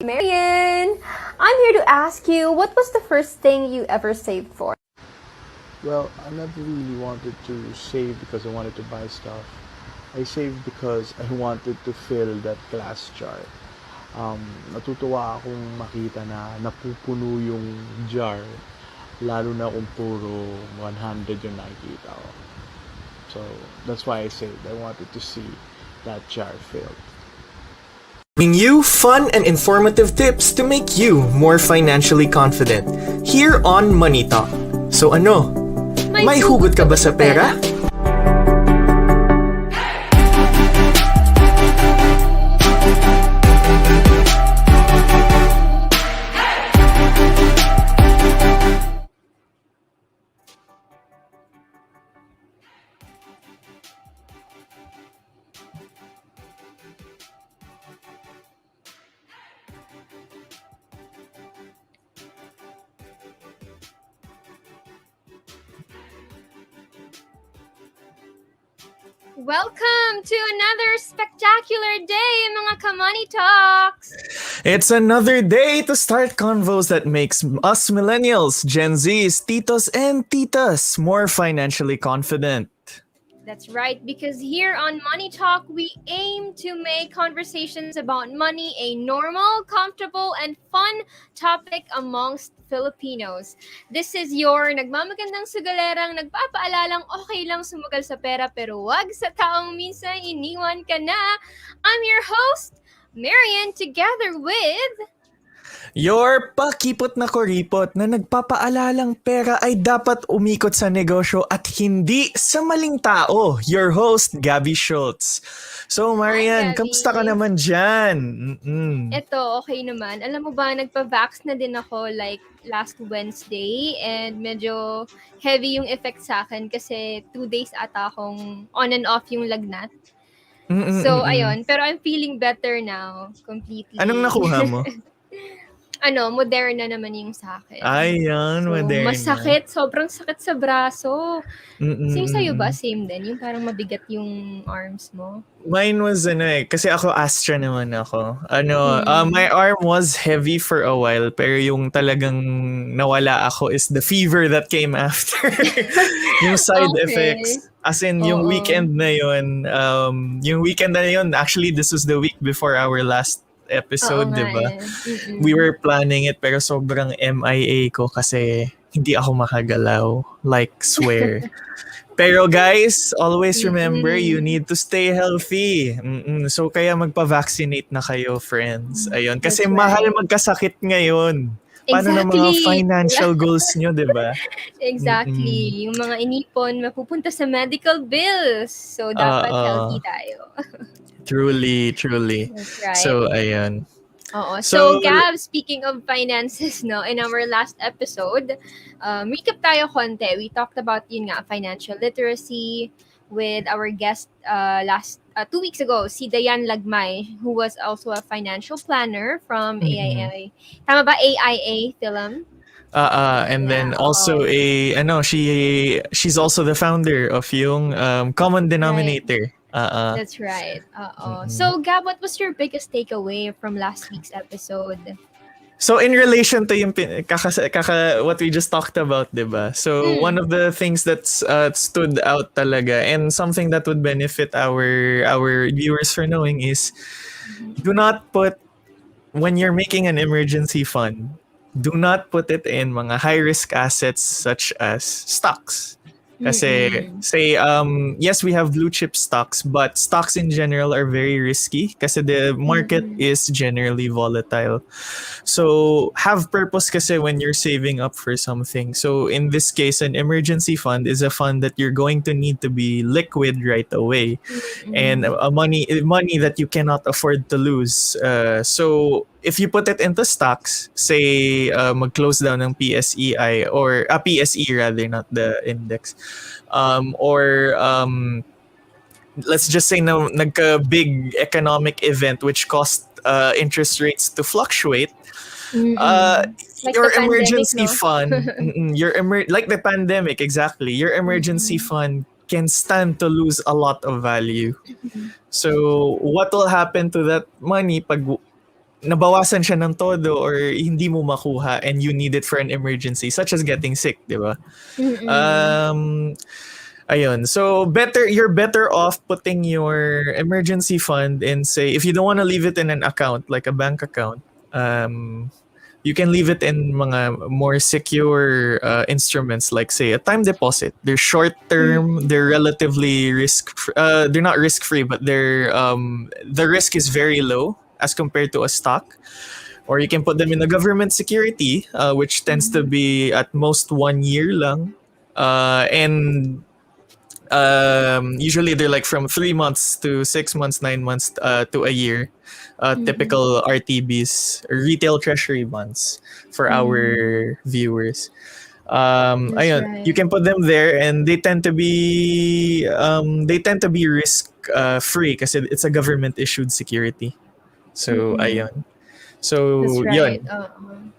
Marian, I'm here to ask you, what was the first thing you ever saved for? Well, I never really wanted to save because I wanted to buy stuff. I saved because I wanted to fill that glass jar. Natutuwa akong makita na napupuno yung jar, lalo na kung puro 100 yung nakikita ko. So, that's why I saved. I wanted to see that jar filled. Bring you fun and informative tips to make you more financially confident here on Money Talk. So ano? May hugot ka ba sa pera? Welcome to another spectacular day, mga Ka-Money Talks! It's another day to start convos that makes us millennials, Gen Zs, titos and titas more financially confident. That's right, because here on Money Talk, we aim to make conversations about money a normal, comfortable, and fun topic amongst Filipinos. This is your nagmamagandang sugalerang nagpapaalalang okay lang sumugal sa pera pero wag sa taong minsan iniwan ka na. I'm your host, Marian, together with... Your pakipot na kuripot na nagpapaalalang pera ay dapat umikot sa negosyo at hindi sa maling tao. Your host, Gabby Schultz. So, Hi, Marian, kamusta ka Gabby. naman dyan? Eto, okay naman. Alam mo ba, nagpa-vax na din ako like last Wednesday and medyo heavy yung effect sa akin kasi 2 days ata akong on and off yung lagnat. So, ayun. Pero I'm feeling better now. Completely. Anong nakuha mo? Moderna naman yung sa akin. Ayan, So, Moderna. masakit. Sobrang sakit sa braso. Same sa'yo ba? Mm-mm. Same din? Yung parang mabigat yung arms mo? Mine was kasi ako Astra naman ako. Mm. My arm was heavy for a while pero yung talagang nawala ako is the fever that came after. Yung side Okay. effects. As in, yung Oo. weekend na yun, actually this was the week before our last episode, Oo nga di ba? eh. Mm-mm. We were planning it pero sobrang MIA ko kasi hindi ako makagalaw. Like, swear. Pero guys, always remember, you need to stay healthy. So kaya magpa-vaccinate na kayo, friends. Ayun. Kasi That's mahal right. magkasakit ngayon. Paano na mga Exactly. financial goals nyo, di ba? Exactly. Yung mga inipon, mapupunta sa medical bills. So, dapat healthy tayo. Truly. That's right. So, ayun. Oo. So, So, Gab, speaking of finances, no, in our last episode, recap tayo konti. We talked about yun nga, financial literacy with our guest last 2 weeks ago, si Dayan Lagmay, who was also a financial planner from AIA. Tama ba? AIA Film? and then Yeah, also oo. she's also the founder of yung Common Denominator. That's right. So, Gab, what was your biggest takeaway from last week's episode? So in relation to yung what we just talked about, diba? So one of the things that's stood out talaga and something that would benefit our viewers for knowing is do not put, when you're making an emergency fund, do not put it in mga high risk assets such as stocks. Kasi say yes, we have blue chip stocks, but stocks in general are very risky kasi the market is generally volatile. So have purpose kasi when you're saving up for something. So in this case, an emergency fund is a fund that you're going to need to be liquid right away, and money that you cannot afford to lose. So if you put it into stocks, say mag-close down ng PSEI or PSE rather, not the index, or let's just say na nagka-big economic event which caused interest rates to fluctuate, Like your the pandemic, emergency no? fund, like the pandemic, exactly, your emergency fund can stand to lose a lot of value. So what will happen to that money pag nabawasan siya ng todo or hindi mo makuha and you need it for an emergency such as getting sick, di ba? Ayun. So you're better off putting your emergency fund in, say, if you don't want to leave it in an account like a bank account, you can leave it in mga more secure instruments like, say, a time deposit. They're short term, they're relatively they're not risk free, but the risk is very low as compared to a stock. Or you can put them in a government security, which tends to be at most 1 year lang. And usually they're like from 3 months to 6 months, 9 months to a year. Typical RTBs, retail treasury bonds for our viewers. Ayun, right. you can put them there and they tend to be risk free kasi it's a government issued security. So ayun. So That's right. yun.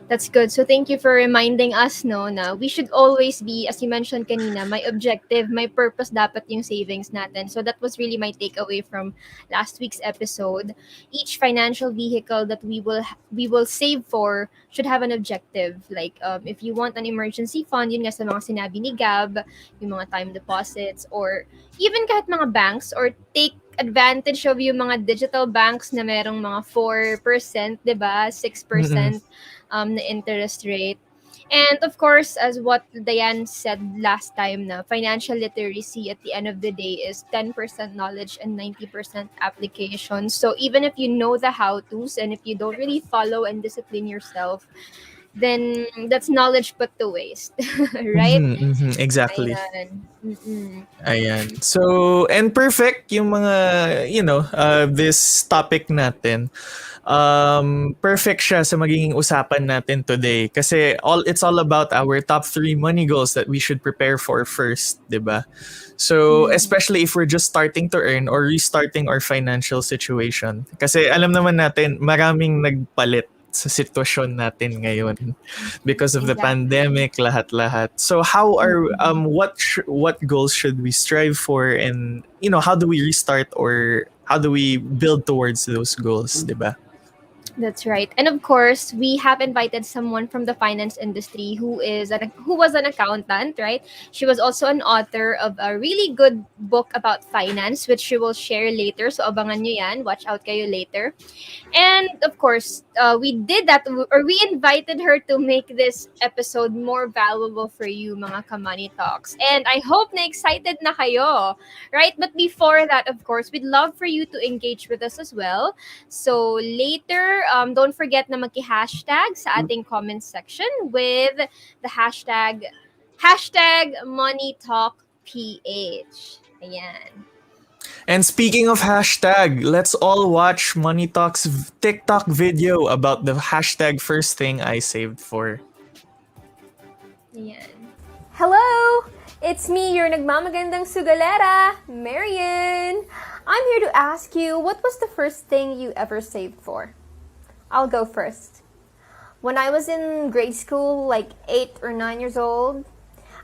That's good. So thank you for reminding us, no, na we should always be, as you mentioned kanina, my objective, my purpose dapat yung savings natin. So that was really my takeaway from last week's episode. Each financial vehicle that we will save for should have an objective. Like if you want an emergency fund, yun nga sa mga sinabi ni Gab, yung mga time deposits, or even kahit mga banks, or take advantage of yung mga digital banks na merong mga 4%, 'di ba? 6% na interest rate. And of course, as what Diane said last time, na financial literacy at the end of the day is 10% knowledge and 90% application. So even if you know the how-tos and if you don't really follow and discipline yourself, then that's knowledge put to waste, right? Exactly. Ayan. Mm-mm. Ayan. So, and perfect yung mga, this topic natin. Perfect siya sa magiging usapan natin today. Kasi it's all about our top 3 money goals that we should prepare for first, di ba? So, especially if we're just starting to earn or restarting our financial situation. Kasi alam naman natin, maraming nagpalit sa sitwasyon natin ngayon because of the Exactly. pandemic, lahat-lahat. So how are what goals should we strive for, and how do we restart or how do we build towards those goals, 'di ba? That's right. And of course, we have invited someone from the finance industry who was an accountant, right? She was also an author of a really good book about finance, which she will share later. So abangan nyo yan. Watch out kayo later. And of course, we did that, or we invited her to make this episode more valuable for you, mga Ka-Money Talks. And I hope na excited na kayo, right? But before that, of course, we'd love for you to engage with us as well. So later, don't forget na maki-hashtag sa ating comment section with the hashtag MoneyTokPH. Ayan. And speaking of hashtag, let's all watch Money Talk's TikTok video about the hashtag first thing I saved for. Ayan. Hello! It's me, your nagmamagandang sugalera, Marian. I'm here to ask you, what was the first thing you ever saved for? I'll go first. When I was in grade school, like 8 or 9 years old,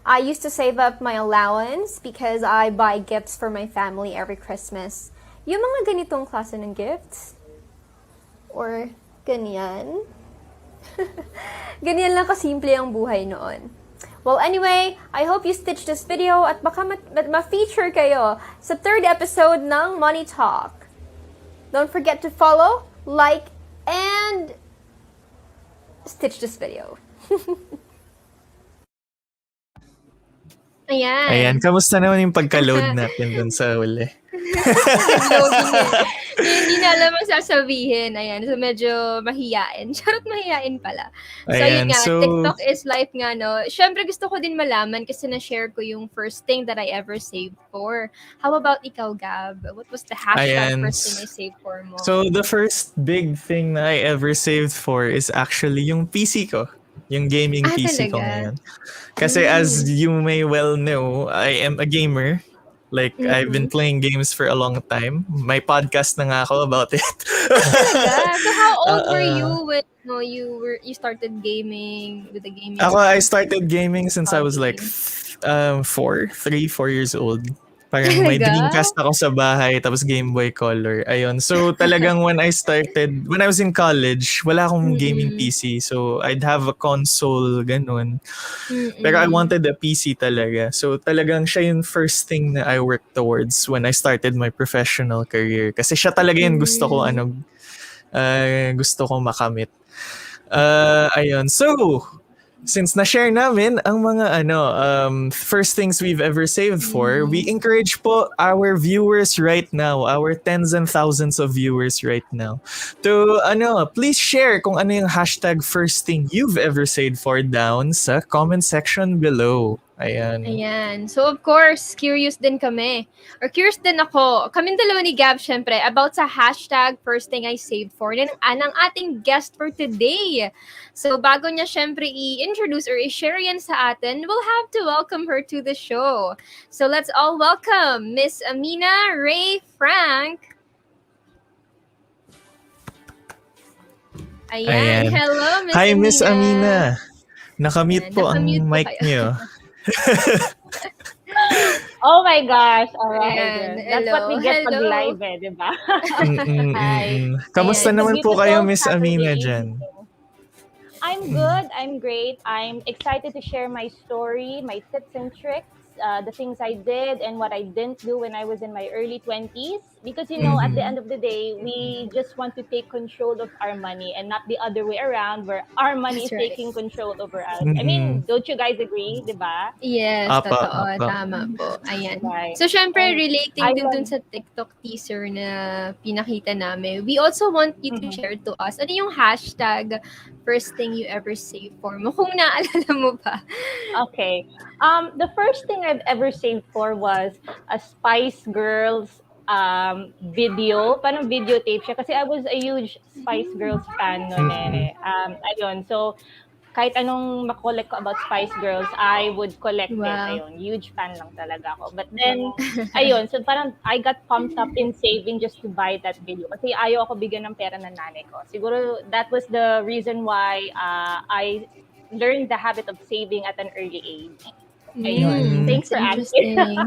I used to save up my allowance because I buy gifts for my family every Christmas. Yung mga ganitong klase ng gifts? Or ganyan? Ganyan lang kasimple ang buhay noon. Well, anyway, I hope you stitch this video at baka ma-feature kayo sa 3rd episode ng Money Talk. Don't forget to follow, like, and stitch this video. Ayan, kamusta naman yung pagka-load natin dun sa uli? Hindi na alam ang sasabihin. Ayan, so medyo mahiyain. Charot, mahiyain pala. So, Ayan, yun nga, so- TikTok is life nga, no? Siyempre, gusto ko din malaman kasi na-share ko yung first thing that I ever saved for. How about ikaw, Gab? What was the hashtag Ayan. first thing I saved for mo? So the first big thing na I ever saved for is actually yung PC ko. Yung gaming PC ko talaga? ngayon. Kasi as you may well know, I am a gamer. Like, I've been playing games for a long time. May podcast na nga ako about it. Talaga? So, how old were you when you started gaming with the gaming? I started gaming since I was like hobby? 4 years old. Parang may Talaga? Dreamcast ako sa bahay, tapos Game Boy Color. Ayun. So talagang when I was in college, wala akong gaming PC. So I'd have a console, ganun. Pero I wanted a PC talaga. So talagang siya yung first thing na I worked towards when I started my professional career. Kasi siya talaga yung gusto ko, gusto ko makamit. Ayun. So, since na-share namin ang mga first things we've ever saved for, we encourage po our viewers right now, our tens and thousands of viewers right now, to please share kung ano yung hashtag first thing you've ever saved for down sa comment section below. Ayan. So, of course, curious din kami. Or curious din ako. Kaming dalawa ni Gab, syempre, about sa hashtag first thing I saved for ng ating guest for today. So, bago niya syempre i-introduce or i-share yan sa atin, we'll have to welcome her to the show. So, let's all welcome Miss Ameena Rey-Franc. Ayan. Hello, Miss Hi, Ameena. Miss Ameena. Nakamute po ang Nakamute po mic kayo. niyo. Oh my gosh, alright. Ayan, That's what we get pag hello. live di ba? Hi. Kamusta Ayan. naman po Beautiful kayo, Miss Ameena, Saturday dyan? evening. I'm good, I'm great. I'm excited to share my story, my tips and tricks the things I did and what I didn't do when I was in my early 20s. Because, at the end of the day, we just want to take control of our money and not the other way around where our money That's is right. taking control over us. I Mm-mm. mean, don't you guys agree, di ba? Yes, Apa, totoo. apa. Tama po. Ayan. Right. So, syempre, And relating I din dun love, sa TikTok teaser na pinakita namin, we also want you to Mhm. share to us, ano yung hashtag first thing you ever saved for mo? Kung naalala mo pa. Okay. The first thing I've ever saved for was a Spice Girls video. Parang videotape siya. Kasi I was a huge Spice Girls fan noon Mm-mm. eh. Ayun. So, kahit anong makollect ko about Spice Girls, I would collect it. Wow. Ayun. Huge fan lang talaga ako. But then, ayun. So, parang I got pumped up in saving just to buy that video. Kasi ayaw ako bigyan ng pera ng nanay ko. Siguro, that was the reason why I learned the habit of saving at an early age. Ayun. Thanks That's for asking. interesting.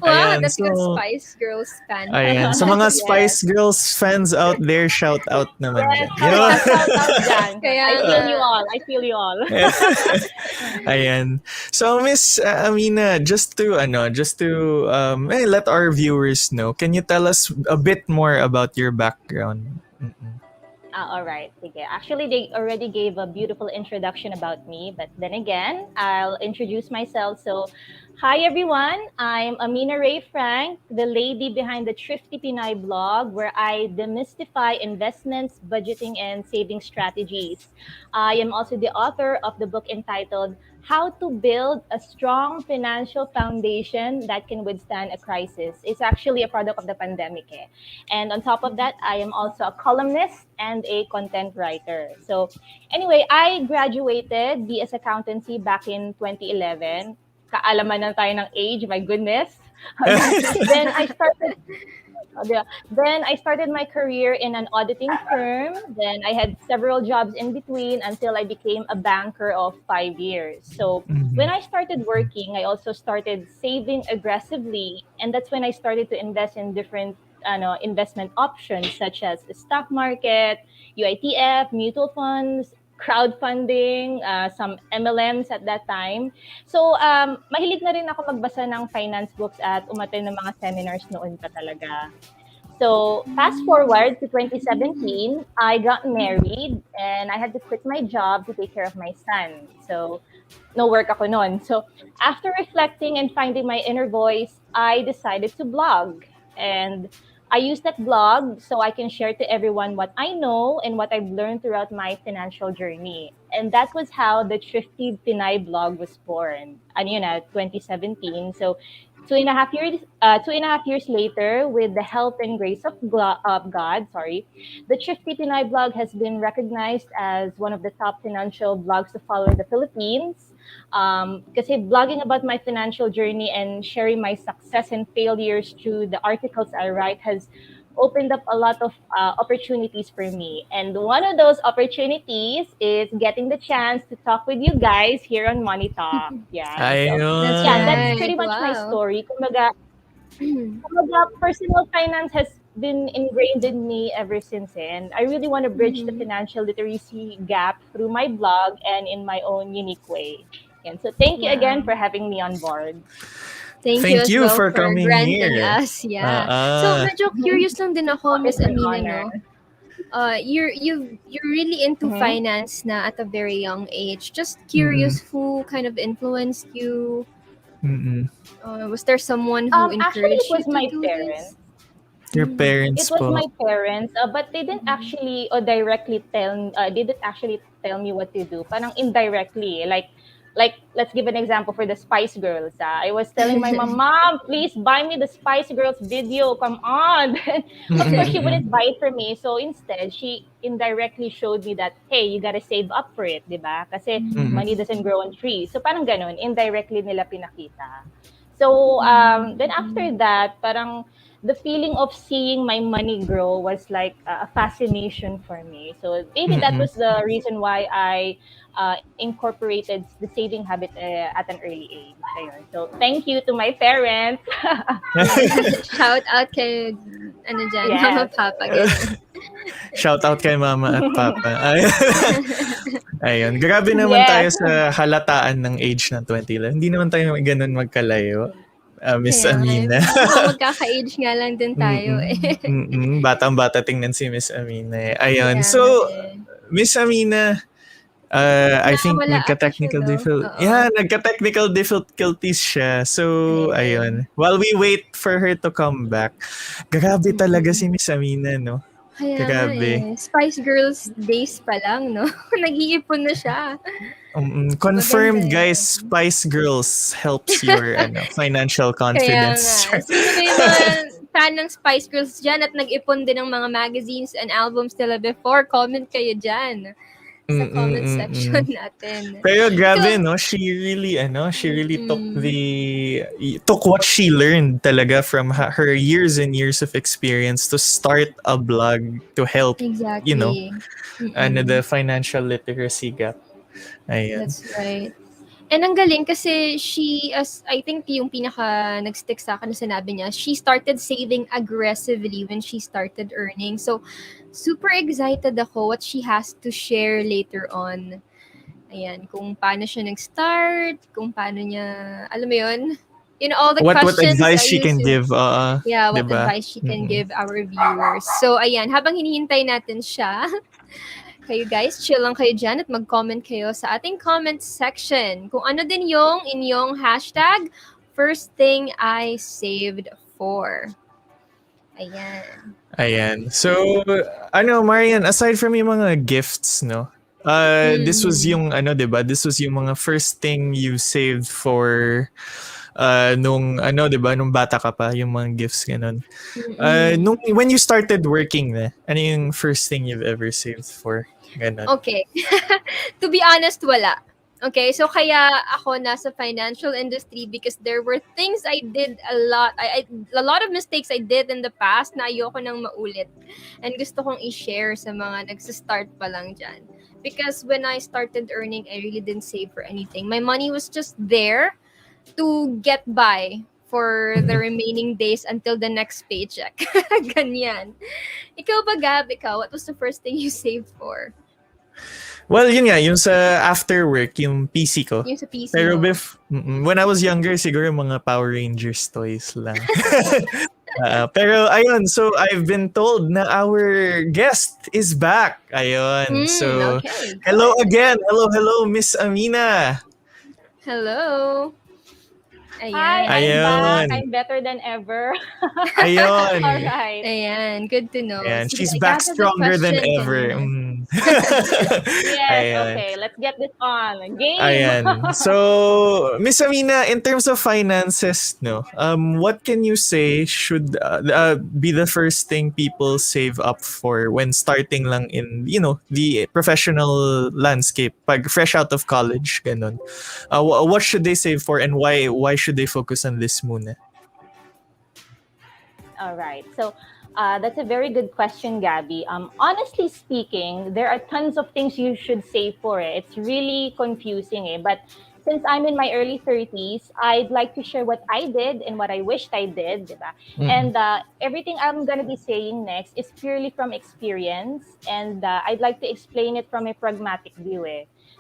Wow, Ayan, that's good so- Spice Girls fan. Ayan. Sa mga Yes. Spice Girls fans out there, shout out naman Yes, dyan. shout out dyan. Kaya I feel nga. you all. I feel you all. Ayan. So Miss Ameena, just to let our viewers know, can you tell us a bit more about your background? Mm-mm. All right. Sige. Actually, they already gave a beautiful introduction about me, but then again, I'll introduce myself. So, hi everyone. I'm Ameena Rey-Franc, the lady behind the Thrifty Pinay blog, where I demystify investments, budgeting, and saving strategies. I am also the author of the book entitled How to Build a Strong Financial Foundation That Can Withstand a Crisis. It's actually a product of the pandemic. And on top of that, I am also a columnist and a content writer. So anyway, I graduated BS Accountancy back in 2011. Kaalaman na tayo ng age, my goodness. Then I started Then I started my career in an auditing firm. Then I had several jobs in between until I became a banker of 5 years. So when I started working, I also started saving aggressively. And that's when I started to invest in different investment options such as the stock market, UITF, mutual funds, crowdfunding, some MLMs at that time. So, mahilig na rin ako magbasa ng finance books at umattend ng mga seminars noon pa talaga. So, fast forward to 2017, I got married and I had to quit my job to take care of my son. So, no work ako noon. So, after reflecting and finding my inner voice, I decided to blog. And I use that blog so I can share to everyone what I know and what I've learned throughout my financial journey. And that was how the Thrifty Pinay blog was born. 2017. So 2.5 years later, with the help and grace of God, the Thrifty Pinay blog has been recognized as one of the top financial blogs to follow in the Philippines. Kasi blogging about my financial journey and sharing my success and failures through the articles I write has opened up a lot of opportunities for me. And one of those opportunities is getting the chance to talk with you guys here on MoneyTok. Yeah. So, Ayun. that's pretty much my Wow. story. Kumbaga, personal finance has been ingrained in me ever since. And I really want to bridge the financial literacy gap through my blog and in my own unique way. And so thank you again for having me on board. Thank Thank as you well for coming granting here. us. Yeah. So medyo curious lang din ako, Miss It's an Ameena, no? honor. You're really into finance na at a very young age. Just curious, who kind of influenced you? Mm-mm. Was there someone who Actually, encouraged it was you to my do parents. this? Your parents It was po. my parents, but they didn't actually directly didn't actually tell me what to do. Parang indirectly, like let's give an example for the Spice Girls. I was telling my mom, please buy me the Spice Girls video. Come on. Of course, she wouldn't buy it for me. So instead, she indirectly showed me that, hey, you gotta save up for it, di ba? Kasi money doesn't grow on trees. So parang ganun, indirectly nila pinakita. So then after that, parang the feeling of seeing my money grow was like a fascination for me. So maybe that was the reason why I incorporated the saving habit at an early age. Ayun. So thank you to my parents. Shout out kay ano dyan, Yes. Mama Papa. Ganun. Shout out kay mama at papa. Ayun. Grabe naman tayo Yes. sa halataan ng age ng 20 lang. Hindi naman tayo ganun magkalayo. Miss Kaya nga, Amina. mukhang magkaka-age nga lang din tayo eh. Batang-bata tingnan si Miss Amina. Ayun. Kaya So, nga eh. Miss Amina, I think Nawala ata siya, nagka-technical no? Oo. nagka-technical difficulties siya. So, ayun. While we wait for her to come back, grabe talaga si Miss Amina, no? Kaya nga Grabe. eh. Spice Girls days pa lang, no? Nag-iipon na siya. Confirmed, Maganda guys, yan. Spice Girls helps your financial Kaya confidence. nga. Sino ba yung mga fan ng Spice Girls dyan at nag-ipon din ng mga magazines and albums nila before? Comment kayo dyan sa comment section natin. Pero grabe, Ikaw- no? She really took what she learned talaga from her years and years of experience to start a blog to help, Exactly. the financial literacy gap. Ayun. That's right. And ang galing kasi I think yung pinaka nag-stick sa akin na sinabi niya, she started saving aggressively when she started earning. So, super excited ako what she has to share later on. Ayan, kung paano siya nag-start, kung paano niya, alam mo yun, all the What questions advice I she used can to- give, Yeah, what diba? advice she can give our viewers. So, ayan, habang hinihintay natin siya, kayo guys, chill lang kayo dyan at mag-comment kayo sa ating comment section. Kung ano din yung inyong hashtag, first thing I saved for. Ayan. So, Marian, aside from yung mga gifts, no? This was yung, diba? This was yung mga first thing you saved for nung, diba? Nung bata ka pa, yung mga gifts, ganun. When you started working ano yung first thing you've ever saved for? Ganun. Okay. To be honest, wala. Okay, so kaya ako nasa financial industry because there were things I did a lot of mistakes I did in the past na ayoko nang maulit. And gusto kong i-share sa mga nagsa-start pa lang dyan. Because when I started earning, I really didn't save for anything. My money was just there to get by for the remaining days until the next paycheck. Ganyan. Ikaw ba, Gab? What was the first thing you saved for? Well, yun nga, yung sa after work, yung PC ko. Yung sa PC Pero mo. when I was younger, siguro mga Power Rangers toys lang. Pero ayun, so I've been told na our guest is back. Ayun. So, okay. hello again. Hello, Miss Ameena. Hello. Hi, Ayan. I'm back. Ayun. I'm better than ever. Ayun. All right. Ayan, good to know. Ayan. Sige, She's I back got the stronger than question ever. kanina. Yes, Ayun. okay. Let's get this on. Game. Ayan. So, Miss Ameena, in terms of finances, no, what can you say should be the first thing people save up for when starting lang in, the professional landscape, pag fresh out of college, ganun. What should they save for and why should they focus on this muna? All right. So that's a very good question, Gabby. Honestly speaking, there are tons of things you should save for. It's really confusing. But since I'm in my early 30s, I'd like to share what I did and what I wished I did. Diba? And everything I'm going to be saying next is purely from experience. And I'd like to explain it from a pragmatic view.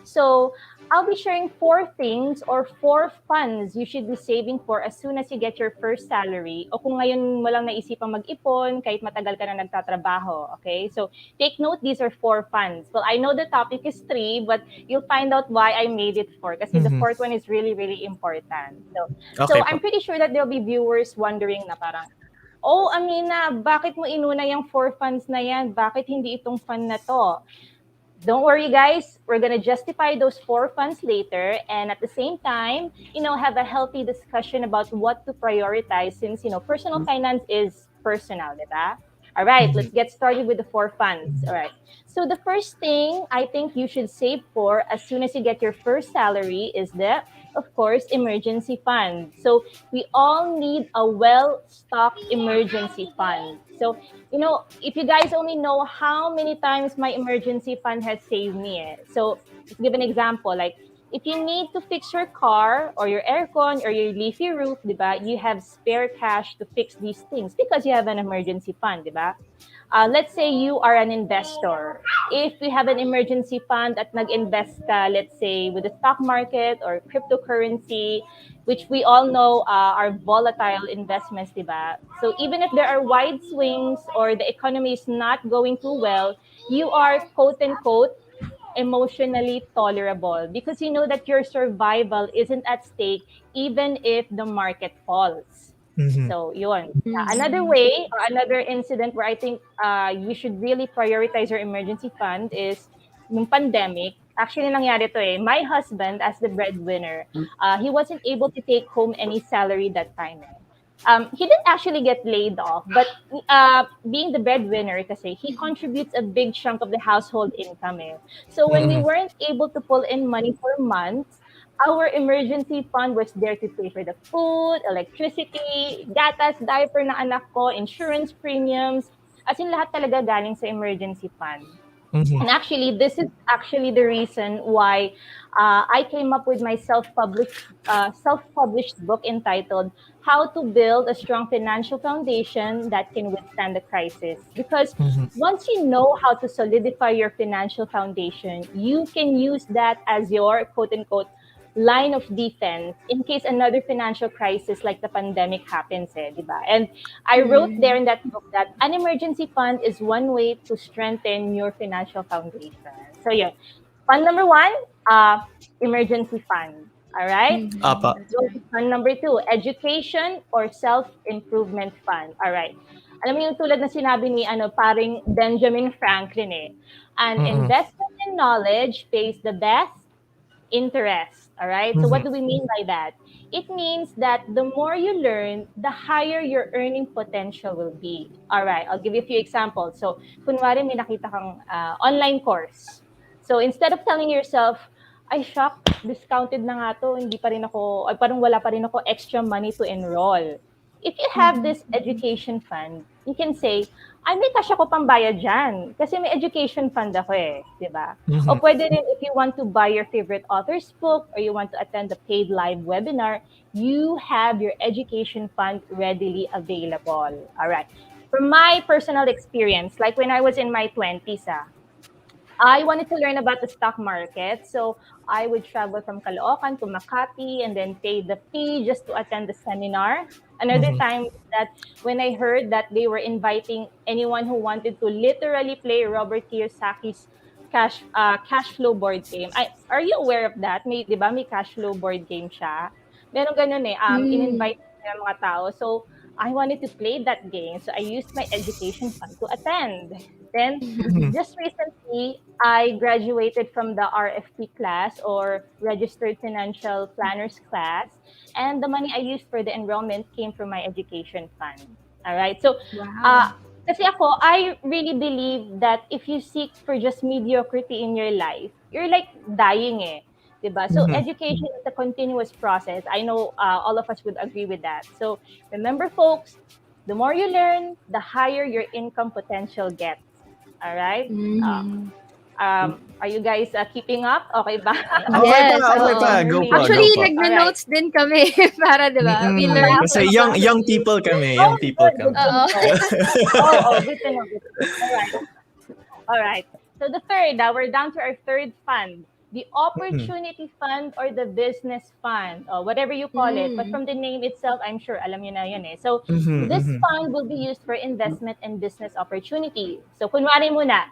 So I'll be sharing 4 things or 4 funds you should be saving for as soon as you get your first salary. O kung ngayon mo lang naisipang mag-ipon, kahit matagal ka na nagtatrabaho. Okay? So take note, these are 4 funds. Well, I know the topic is 3, but you'll find out why I made it 4. Kasi the 4th one is really, really important. So I'm pretty sure that there'll be viewers wondering na parang, oh, Ameena, bakit mo inuna yung 4 funds na yan? Bakit hindi itong fund na to? Don't worry, guys. We're going to justify those 4 funds later. And at the same time, have a healthy discussion about what to prioritize since, personal finance is personal, diba? All right, let's get started with the 4 funds. All right. So the first thing I think you should save for as soon as you get your first salary is of course, emergency fund. So we all need a well-stocked emergency fund. So, if you guys only know how many times my emergency fund has saved me. So, let's give an example. Like, If you need to fix your car or your aircon or your leafy roof, di ba, you have spare cash to fix these things because you have an emergency fund, di ba? Let's say you are an investor. If you have an emergency fund at nag-invest ka, let's say, with the stock market or cryptocurrency, which we all know are volatile investments, di ba? So even if there are wide swings or the economy is not going too well, you are quote unquote emotionally tolerable because you know that your survival isn't at stake even if the market falls. Mhm. So yun. Another Mm-hmm. way or another incident where I think you should really prioritize your emergency fund is nung pandemic. Actually, nangyari to eh. My husband, as the breadwinner, he wasn't able to take home any salary that time eh. He didn't actually get laid off, but being the breadwinner, kasi he contributes a big chunk of the household income. Eh. So when we Mhm. weren't able to pull in money for months, our emergency fund was there to pay for the food, electricity, gatas, diaper na anak ko, insurance premiums, as in lahat talaga galing sa emergency fund. Mhm. And actually, this is actually the reason why I came up with my self-published book entitled "How to Build a Strong Financial Foundation That Can Withstand the Crisis." Because Mhm. once you know how to solidify your financial foundation, you can use that as your quote unquote line of defense in case another financial crisis like the pandemic happens, eh, di ba? And I wrote there in that book that an emergency fund is one way to strengthen your financial foundation. So yeah, fund number one, uh, emergency fund. All right. Mm-hmm. Apa. Let's That's go to right. fund number two, education or self-improvement fund. All right. Alam mo yung tulad na sinabi ni paring Benjamin Franklin eh. An Mm. investment in knowledge pays the best interest. All right. So what Mhm. do we mean by that? It means that the more you learn, the higher your earning potential will be. All right. I'll give you a few examples. So, kunwari may nakita kang online course. So instead of telling yourself, ay shock, discounted na nga to, hindi pa rin ako, ay parang wala pa rin ako extra money to enroll. If you have Mm-hmm. this education fund, you can say, ay may cash ako pambayad dyan kasi may education fund ako eh, di ba? O Mhm. pwede rin if you want to buy your favorite author's book or you want to attend a paid live webinar, you have your education fund readily available. All right. From my personal experience, like when I was in my 20s, I wanted to learn about the stock market. So I would travel from Caloocan to Makati and then pay the fee just to attend the seminar. Another Mhm. time that when I heard that they were inviting anyone who wanted to literally play Robert Kiyosaki's cash flow board game. Are you aware of that? May, 'di ba, may cash flow board game siya. Meron ganun eh. Mm-hmm. In-invite ng mga tao. So I wanted to play that game. So I used my education fund to attend. Then Mhm. just recently, I graduated from the RFP class or Registered Financial Planners class, and the money I used for the enrollment came from my education fund. All right. So, Wow. uh, kasi ako, I really believe that if you seek for just mediocrity in your life, you're like dying eh. 'Di ba? So Mhm. education is a continuous process. I know all of us would agree with that. So remember, folks, the more you learn, the higher your income potential gets. All right. Mm-hmm. Are you guys keeping up? Okay ba? Okay pa, Yes, okay pa. oo. Go Learning. pa, go Actually, pa. All right. nagno-notes din kami para 'di ba? We Mm. learn Kasi from young both of young you. people kami, Oh, young people good, good kami. to Oo. know. Oh, good to know. Good to know. All right. All right. So the third, we're down to our third fund, the Mhm. opportunity fund or the business fund, or whatever you call it. But Mm. from the name itself, I'm sure alam niyo na yun eh. So Mhm. this Mhm. fund will be used for investment and business opportunity. So kunwari muna,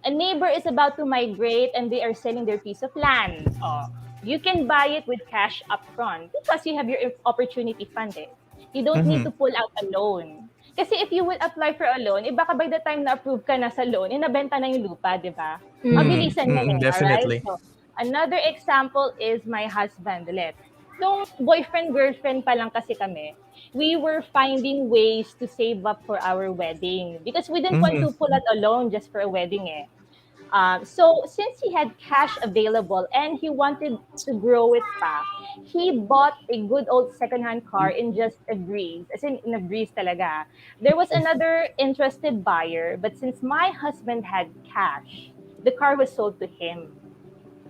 a neighbor is about to migrate and they are selling their piece of land. Oh, you can buy it with cash upfront because you have your opportunity fund eh. You don't need Mhm. to pull out a loan. Kasi if you will apply for a loan, baka by the time na-approve ka na sa loan, nabenta na yung lupa, di ba? Mm. Mabilisan yan Mm. eh, alright? Definitely. So, another example is my husband, ulit. Nung boyfriend-girlfriend pa lang kasi kami, we were finding ways to save up for our wedding because we didn't want Mhm. to pull out a loan just for a wedding eh. So since he had cash available and he wanted to grow it pa, he bought a good old secondhand car in just a breeze. As in a breeze talaga. There was another interested buyer, but since my husband had cash, the car was sold to him.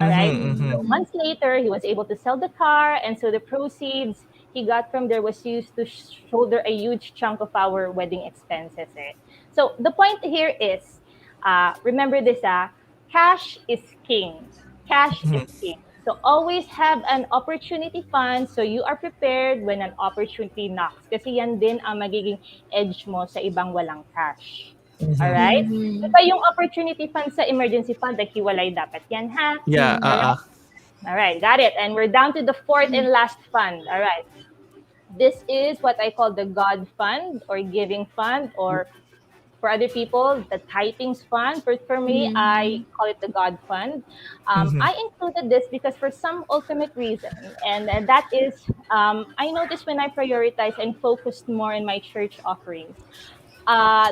All right. Mhm, mhm. So months later, he was able to sell the car, and so the proceeds he got from there was used to shoulder a huge chunk of our wedding expenses. Eh. So the point here is, remember this: cash is king. Cash is Mhm. king. So always have an opportunity fund so you are prepared when an opportunity knocks. Kasi yan din ang magiging edge mo sa ibang walang cash. Mhm. Alright? Mhm. Iba yung opportunity fund sa emergency fund, naghiwalay dapat yan, ha? Yeah, Alright? Alright, got it. And we're down to the fourth and last fund. Alright. This is what I call the God fund or giving fund, or for other people, the tithings fund. For me, I Mhm. call it the God fund. Mhm. I included this because for some ultimate reason, and that is, I noticed when I prioritized and focused more in my church offerings,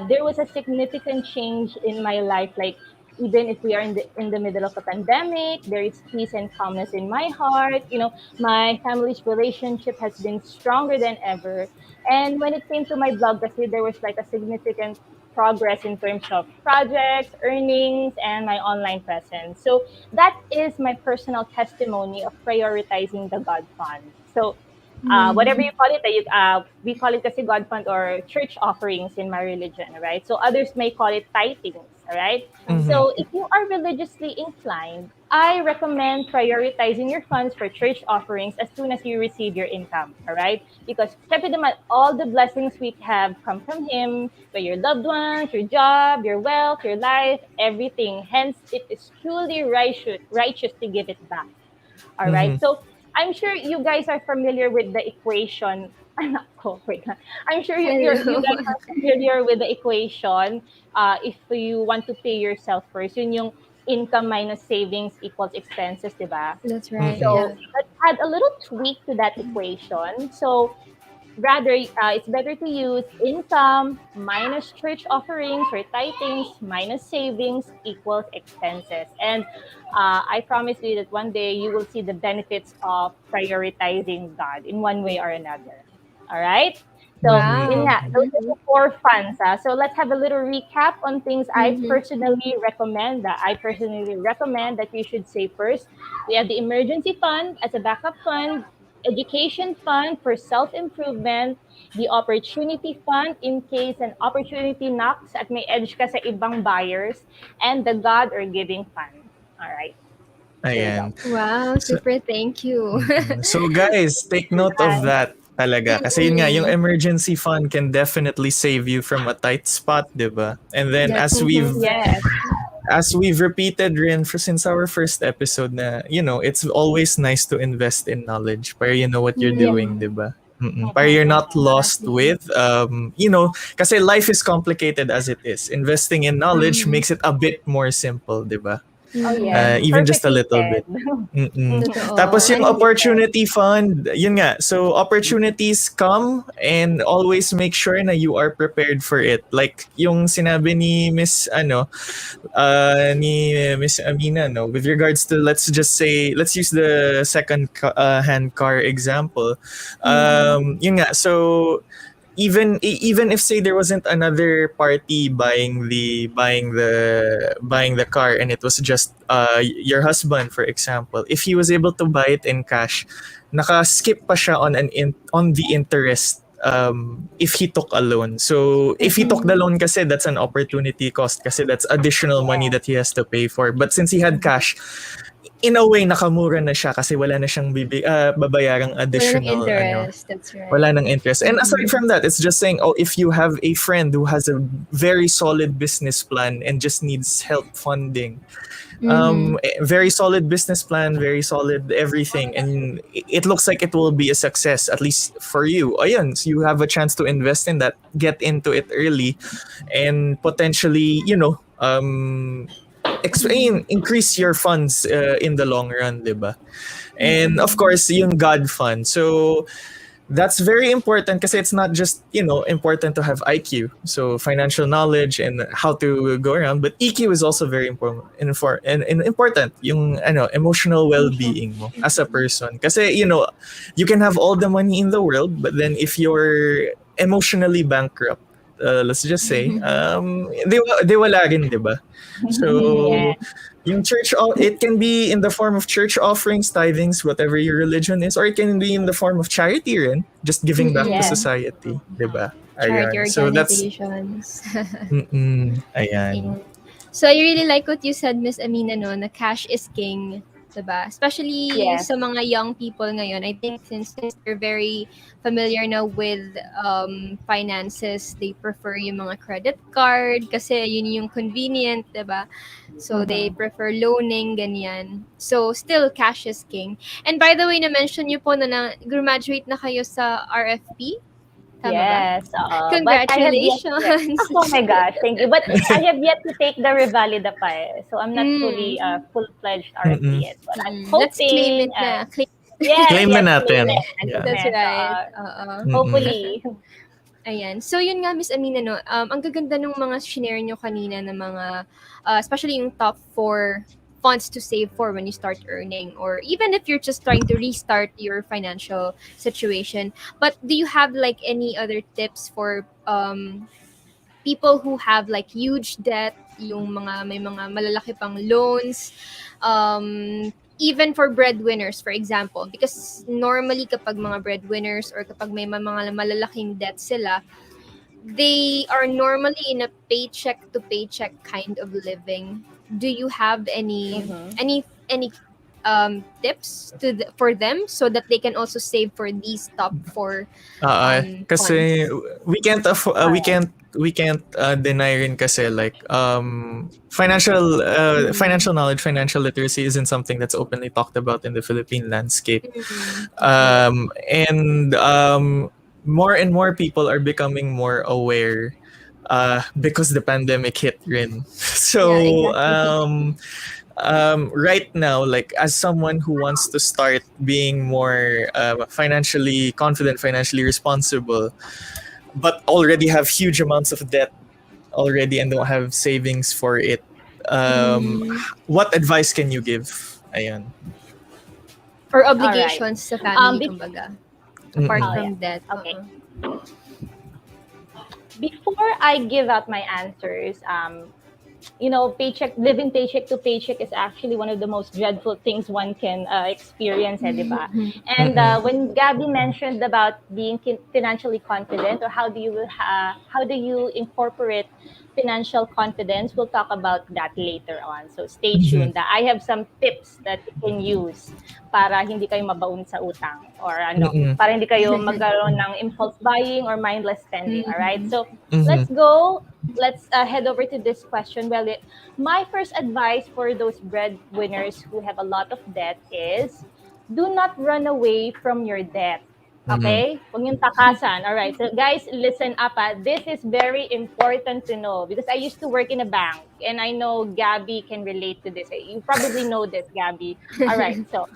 there was a significant change in my life. Like, even if we are in the middle of a pandemic, there is peace and calmness in my heart. You know, my family's relationship has been stronger than ever. And when it came to my blog, kasi there was like a significant progress in terms of projects, earnings, and my online presence. So that is my personal testimony of prioritizing the God Fund. So whatever you Mhm. call it, we call it kasi God Fund or church offerings in my religion, right? So others may call it tithings, all right? Mhm. So if you are religiously inclined, I recommend prioritizing your funds for church offerings as soon as you receive your income, all right? Because syempre naman, all the blessings we have come from Him, by your loved ones, your job, your wealth, your life, everything. Hence, it is truly righteous to give it back. All right. Mhm. So I'm sure you guys are familiar with the equation. Wait. I'm sure you Hello. guys are familiar with the equation. If you want to pay yourself first, yun yung income minus savings equals expenses, di ba? That's right. Mm-mm. Yeah. So let's add a little tweak to that equation. So rather, it's better to use income minus church offerings or tithings minus savings equals expenses. And I promise you that one day you will see the benefits of prioritizing God in one way or another. All right. So, Mhm. yun Wow. nga, those are Mhm. the four funds. So let's have a little recap on things I Mhm. personally recommend. That I personally recommend that you should save first. We have the emergency fund as a backup fund, education fund for self-improvement, the opportunity fund in case an opportunity knocks at may edge ka sa ibang buyers, and the God or giving fund. All right, there you go. Ayan. Wow, So, super thank you. so guys, take note of Right. that talaga. Kasi yun nga, yung Mhm. emergency fund can definitely save you from a tight spot, di ba? And then That's Mm-hmm. correct. Yes. as we've repeated rin for since our first episode na, it's always nice to invest in knowledge para you know what you're Yes. doing, Mhm. 'di ba? Para you're Mm-hmm. not lost Exactly. with kasi life is complicated as it is. Investing in knowledge Mhm. makes it a bit more simple, 'di ba? Oh, yes. Mhm. Even just a Perfectly little said. bit. Mm-mm. Totoo. Tapos yung And Perfectly said. opportunity fund, yun nga. So opportunities come and always make sure na you are prepared for it. Like yung sinabi ni Miss Ameena, no, with regards to, let's use the second hand car example. mhm. Yun nga. So even if say there wasn't another party buying the car, and it was just your husband, for example, if he was able to buy it in cash, naka-skip pa siya on the interest if he took a loan. So if he took the Mhm. loan kasi, that's an opportunity cost kasi that's additional money Yes. that he has to pay for. But since he had Mm-hmm. cash, in a way nakamura na siya kasi wala na siyang babayarang Wala ng additional interest. That's right. wala ng interest. And aside Mhm. from that, it's just saying, oh, if you have a friend who has a very solid business plan and just needs help funding, Mhm. very solid business plan, very solid everything, and it looks like it will be a success, at least for you. Ayun, so you have a chance to invest in that, get into it early, and potentially, increase your funds in the long run, diba? And of Mhm. course, yung God fund. So that's very important because it's not just important to have IQ, so financial knowledge and how to go around, but EQ is also very important and important yung emotional well-being mo as a person, kasi you can have all the money in the world, but then if you're emotionally bankrupt, let's just say, they wala rin, di ba? So, Yeah. yung it can be in the form of church offerings, tithings, whatever your religion is, or it can be in the form of charity rin, just giving back to Yeah. society, di ba? Charity Ayan. So that's, organizations. ayan. Ayan. So I really like what you said, Miss Ameena, no, na cash is king, diba? Especially Yes. sa mga young people ngayon. I think since they're very familiar now with finances, they prefer yung mga credit card kasi yun yung convenient, diba? So they prefer loaning, ganyan. So still cash is king. And by the way, na-mention niyo po na graduate na kayo sa RFP. Tama ba? Yes, but I have yet to. Congratulations. Oh my gosh, thank you. But I have yet to take the Revalida pa eh. So I'm not fully full-fledged RFP yet. But I'm Let's claim hoping. it na. Yes, Claim na yes, natin. claim it. Yeah. That's Yes, right. hopefully. Ayan. So, yun nga, Miss Ameena, no, ang gaganda ng mga shinare nyo kanina na mga, especially yung top 4 funds to save for when you start earning, or even if you're just trying to restart your financial situation. But do you have like any other tips for people who have like huge debt, yung may mga malalaki pang loans, even for breadwinners, for example, because normally kapag mga breadwinners or kapag may mga malalaking debt sila, they are normally in a paycheck to paycheck kind of living. Do you have any tips for them so that they can also save for these top 4 kasi funds? we can't deny rin kasi like financial knowledge, financial literacy isn't something that's openly talked about in the Philippine landscape. And more and more people are becoming more aware because the pandemic hit rin. So Yeah, exactly. right now, like as someone who wants to start being more financially confident, financially responsible, but already have huge amounts of debt already and don't have savings for it, what advice can you give? Ayan. Or All right. obligations sa family, Be- kumbaga. Apart from that. Okay. Before I give out my answers, living paycheck to paycheck is actually one of the most dreadful things one can experience, di ba? And when Gabby mentioned about being financially confident, or how do you incorporate financial confidence, we'll talk about that later on. So stay tuned. I have some tips that you can use para hindi kayo mabaon sa utang, or para hindi kayo magkaroon ng impulse buying or mindless spending. All right. So let's go. Let's head over to this question. Well, my first advice for those breadwinners who have a lot of debt is do not run away from your debt. Okay? Huwag niyong takasan. All right. So guys, listen up. This is very important to know because I used to work in a bank and I know Gabby can relate to this. You probably know this, Gabby. All right. So,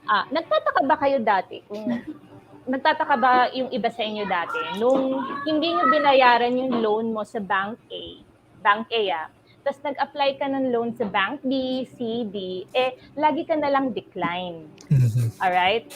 nagtataka ba kayo dati? Nagtataka ba yung iba sa inyo dati? Nung hindi nyo binayaran yung loan mo sa Bank A, tapos nag-apply ka ng loan sa Bank B, C, D, lagi ka nalang decline. Alright?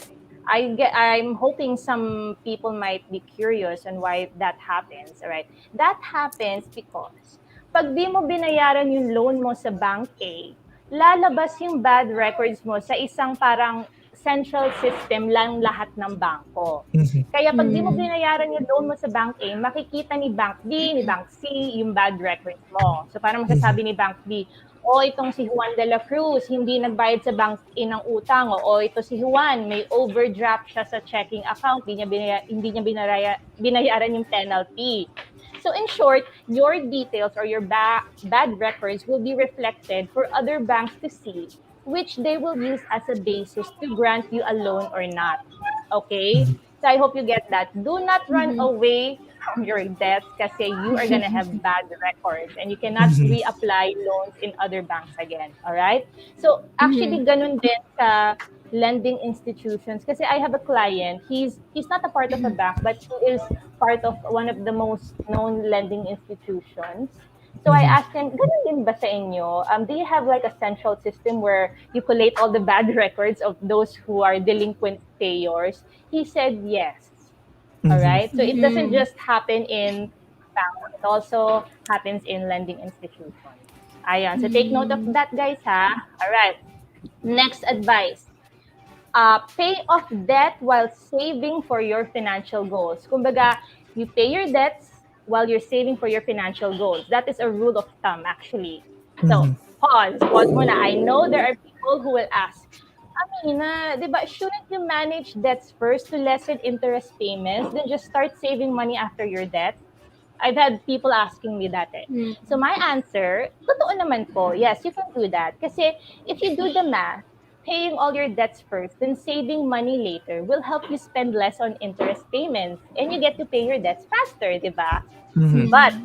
I'm hoping some people might be curious on why that happens. Alright? That happens because pag di mo binayaran yung loan mo sa Bank A, lalabas yung bad records mo sa isang parang central system lang lahat ng bangko. Kaya pag di mo binayaran yung loan mo sa Bank A, makikita ni Bank B, ni Bank C, yung bad records mo. So parang masasabi ni Bank B, itong si Juan de la Cruz, hindi nagbayad sa Bank A ng utang. Ito si Juan, may overdraft siya sa checking account, hindi niya binayaran yung penalty. So in short, your details or your bad records will be reflected for other banks to see, which they will use as a basis to grant you a loan or not. Okay? So I hope you get that. Do not run away from your debts kasi you are gonna have bad records and you cannot reapply loans in other banks again. Alright? So actually, ganun din sa lending institutions. Kasi I have a client, he's not a part of a bank, but he is part of one of the most known lending institutions. So I asked him, ganun din ba sa inyo? Do you have like a central system where you collate all the bad records of those who are delinquent payers? He said yes. All right. So it doesn't just happen in bank. It also happens in lending institutions. Ayan. So take note of that, guys, ha? All right. Next advice. Pay off debt while saving for your financial goals. Kumbaga, you pay your debts while you're saving for your financial goals. That is a rule of thumb, actually. So, pause muna. I know there are people who will ask, Amina, di ba, shouldn't you manage debts first to lessen interest payments, then just start saving money after your debt? I've had people asking me that eh. So my answer, totoo naman po, yes, you can do that. Kasi if you do the math, paying all your debts first, then saving money later will help you spend less on interest payments and you get to pay your debts faster, di ba? But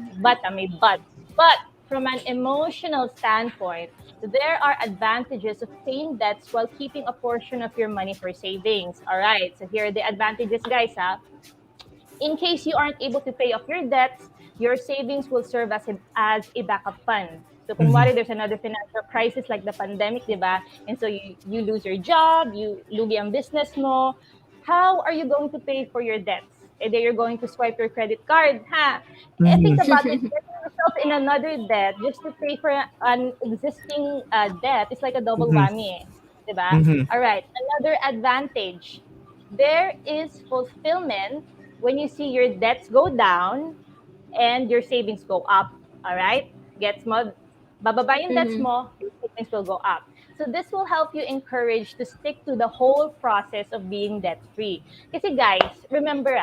from an emotional standpoint, there are advantages of paying debts while keeping a portion of your money for savings. All right, so here are the advantages, guys. In case you aren't able to pay off your debts, your savings will serve as a backup fund. So kunwari there's another financial crisis like the pandemic, di ba? And so you lose your job, you lugi ang business mo. How are you going to pay for your debts? Either you're going to swipe your credit card, ha? Think about it, getting yourself in another debt just to pay for an existing debt is like a double whammy, di ba? All right, another advantage. There is fulfillment when you see your debts go down and your savings go up. All right? Gets mo? Bababa yung debts mo, your savings will go up. So this will help you encourage to stick to the whole process of being debt-free. Kasi guys, remember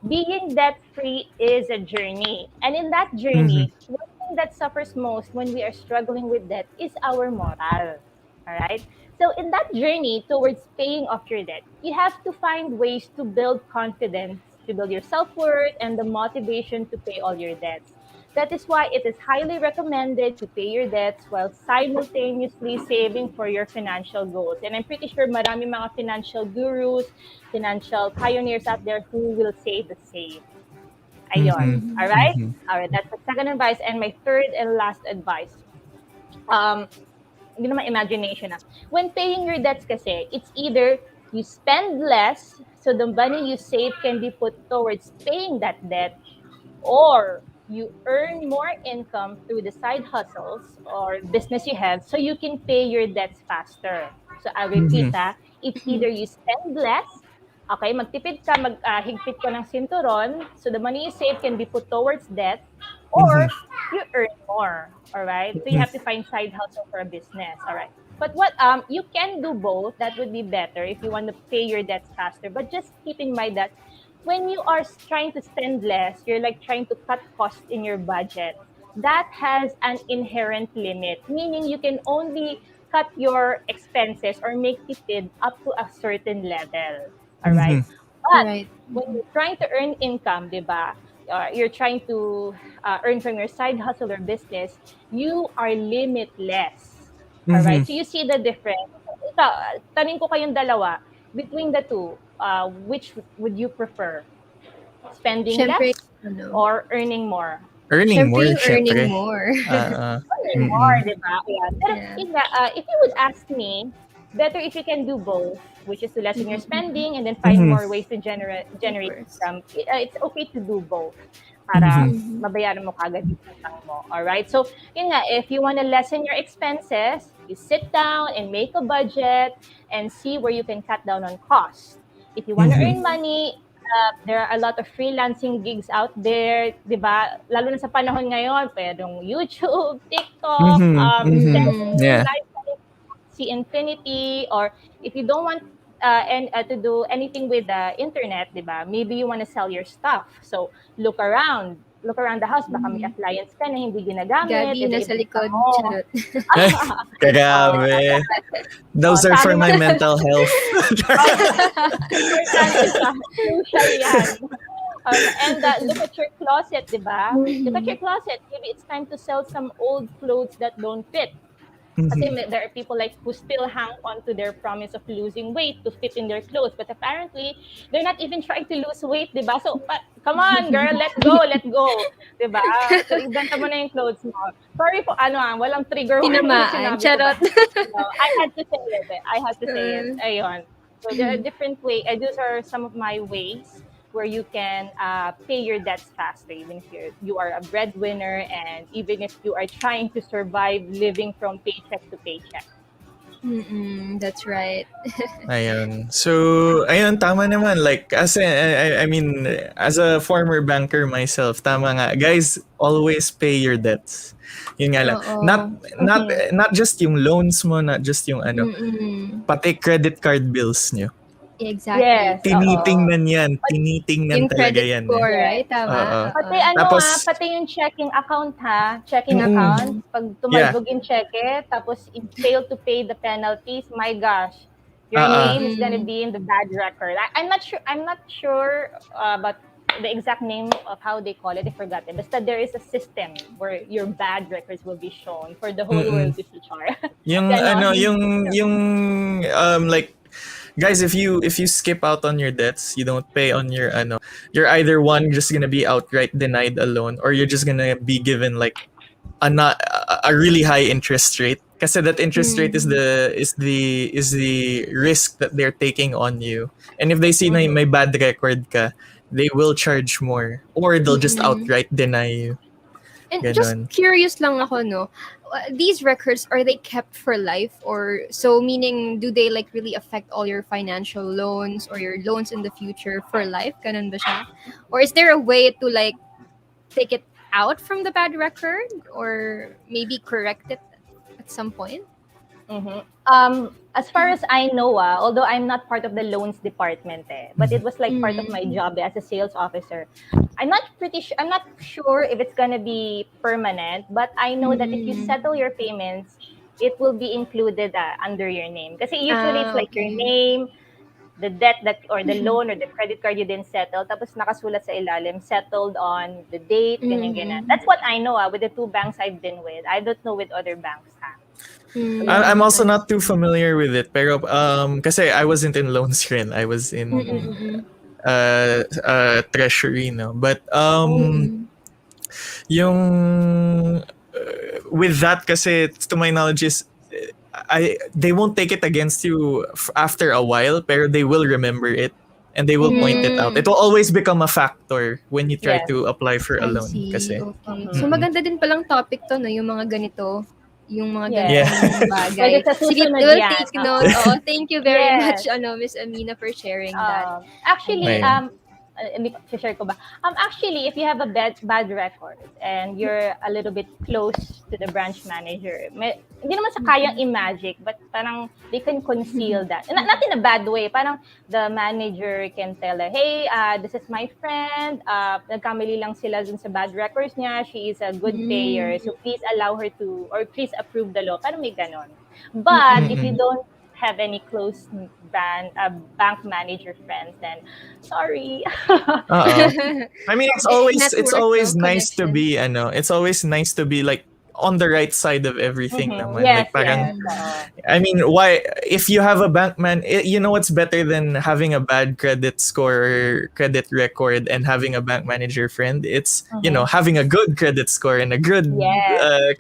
being debt-free is a journey. And in that journey, one thing that suffers most when we are struggling with debt is our moral. All right? So in that journey towards paying off your debt, you have to find ways to build confidence, to build your self-worth, and the motivation to pay all your debts. That is why it is highly recommended to pay your debts while simultaneously saving for your financial goals. And I'm pretty sure marami mga financial gurus, financial pioneers out there who will say the same. Ayun. All right? All right, that's the second advice. And my third and last advice. Hindi naman imagination When paying your debts kasi, it's either you spend less so the money you save can be put towards paying that debt, or you earn more income through the side hustles or business you have so you can pay your debts faster. So I'll repeat it's either you spend less, okay, magtipid ka, higpit ka ng sinturon so the money you save can be put towards debt, or you earn more. All right, so you have to find side hustle for a business. All right, but what you can do both. That would be better if you want to pay your debts faster. But just keep in mind that when you are trying to spend less, you're like trying to cut costs in your budget. That has an inherent limit, meaning you can only cut your expenses or make tipid up to a certain level. All right, but when you're trying to earn income, diba? You're trying to earn from your side hustle or business, you are limitless. All right? So you see the difference. Tanin ko kayong dalawa. Between the two, which would you prefer? Spending less or earning more? Earning more, earning more. Earning more, diba? Yeah. Pero if you would ask me, better if you can do both, which is to lessen your spending and then find more ways to generate income. It's okay to do both para mabayaran mo kagad yung utang mo. All right? So, yun nga, if you want to lessen your expenses, you sit down and make a budget and see where you can cut down on costs. If you want to earn money, there are a lot of freelancing gigs out there, di ba? Lalo na sa panahon ngayon, pwedeng YouTube, TikTok, see Infinity, or if you don't want to do anything with the internet, diba? Maybe you want to sell your stuff. So look around the house, baka may appliance ka na hindi ginagamit. Gabi, nasa likod. Kagabi. Those are for my mental health. Importante siya. Crucial yan. And look at your closet, diba? Look at your closet. Maybe it's time to sell some old clothes that don't fit. Kasi there are people like who still hang on to their promise of losing weight to fit in their clothes, but apparently they're not even trying to lose weight, diba? So, come on, girl, let go, diba? So, ibenta mo na yung clothes mo. Sorry po, walang trigger warning. Charot. I had to say it. Ayun. So, there are different ways. Those are some of my ways where you can pay your debts faster, even if you are a breadwinner and even if you are trying to survive living from paycheck to paycheck. That's right. Ayun. So, ayun, tama naman. Like, I mean, as a former banker myself, tama nga. Guys, always pay your debts. Yun nga lang. Oo. Not just yung loans mo, not just yung ano, pati credit card bills nyo. Exactly. Yes. Tinitingnan yan. Tinitingnan Yung talaga credit yan. score, Eh. right? Tama. Oo. Pati Tapos, pati yung checking account checking account, pag tumalbog yung cheque, tapos if fail to pay the penalties, my gosh, your name is gonna be in the bad record. I'm not sure about the exact name of how they call it. I forgot it. Basta there is a system where your bad records will be shown for the whole world to see. yung ano, yung like, guys, if you skip out on your debts, you don't pay on your ano, you're either one just gonna be outright denied a loan, or you're just gonna be given like a really high interest rate. Kasi that interest rate is the risk that they're taking on you. And if they see na may bad record ka, they will charge more, or they'll just outright deny you. And Ganon. just curious lang ako, no? These records, are they kept for life? Or so meaning, do they like really affect all your financial loans or your loans in the future for life? Ganun ba siya? Or is there a way to like take it out from the bad record, or maybe correct it at some point? As far as I know, although I'm not part of the loans department, but it was like part of my job as a sales officer. I'm not sure if it's gonna be permanent, but I know that if you settle your payments, it will be included under your name. Kasi usually it's like your name, the debt that or the loan or the credit card you didn't settle, tapos nakasulat sa ilalim, settled on the date, ganyan. That's what I know with the two banks I've been with. I don't know with other banks. I'm also not too familiar with it, pero kasi I wasn't in loans rin. I was in treasury, no. But yung with that, kasi to my knowledge is they won't take it against you after a while, pero they will remember it and they will point it out. It will always become a factor when you try to apply for a loan. Kasi So maganda din palang topic to, no, yung mga ganito. Yung mga ganitong bagay. Sige, we'll take note. Thank you very much, Miss Ameena, for sharing that. Actually, share ko ba? Actually, if you have a bad record and you're a little bit close to the branch manager, hindi naman sa kayang i-magic, but parang they can conceal that. Not in a bad way. Parang the manager can tell her, hey, this is my friend. Nagkamali lang sila dun sa bad records niya. She is a good payer. So please allow her to, or please approve the law. Parang may ganon. But if you don't have any close bank manager friends, then sorry. I mean, it's always nice to be it's always nice to be like on the right side of everything naman. Like parang, I mean, why if you have a bank you know what's better than having a bad credit score or credit record and having a bank manager friend? It's having a good credit score and a good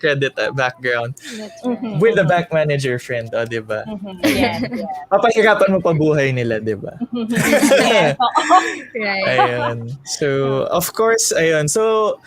credit background with a bank manager friend, diba? Papahirapan mo pa buhay nila, diba? Right. Ayun. So, of course, ayun. So,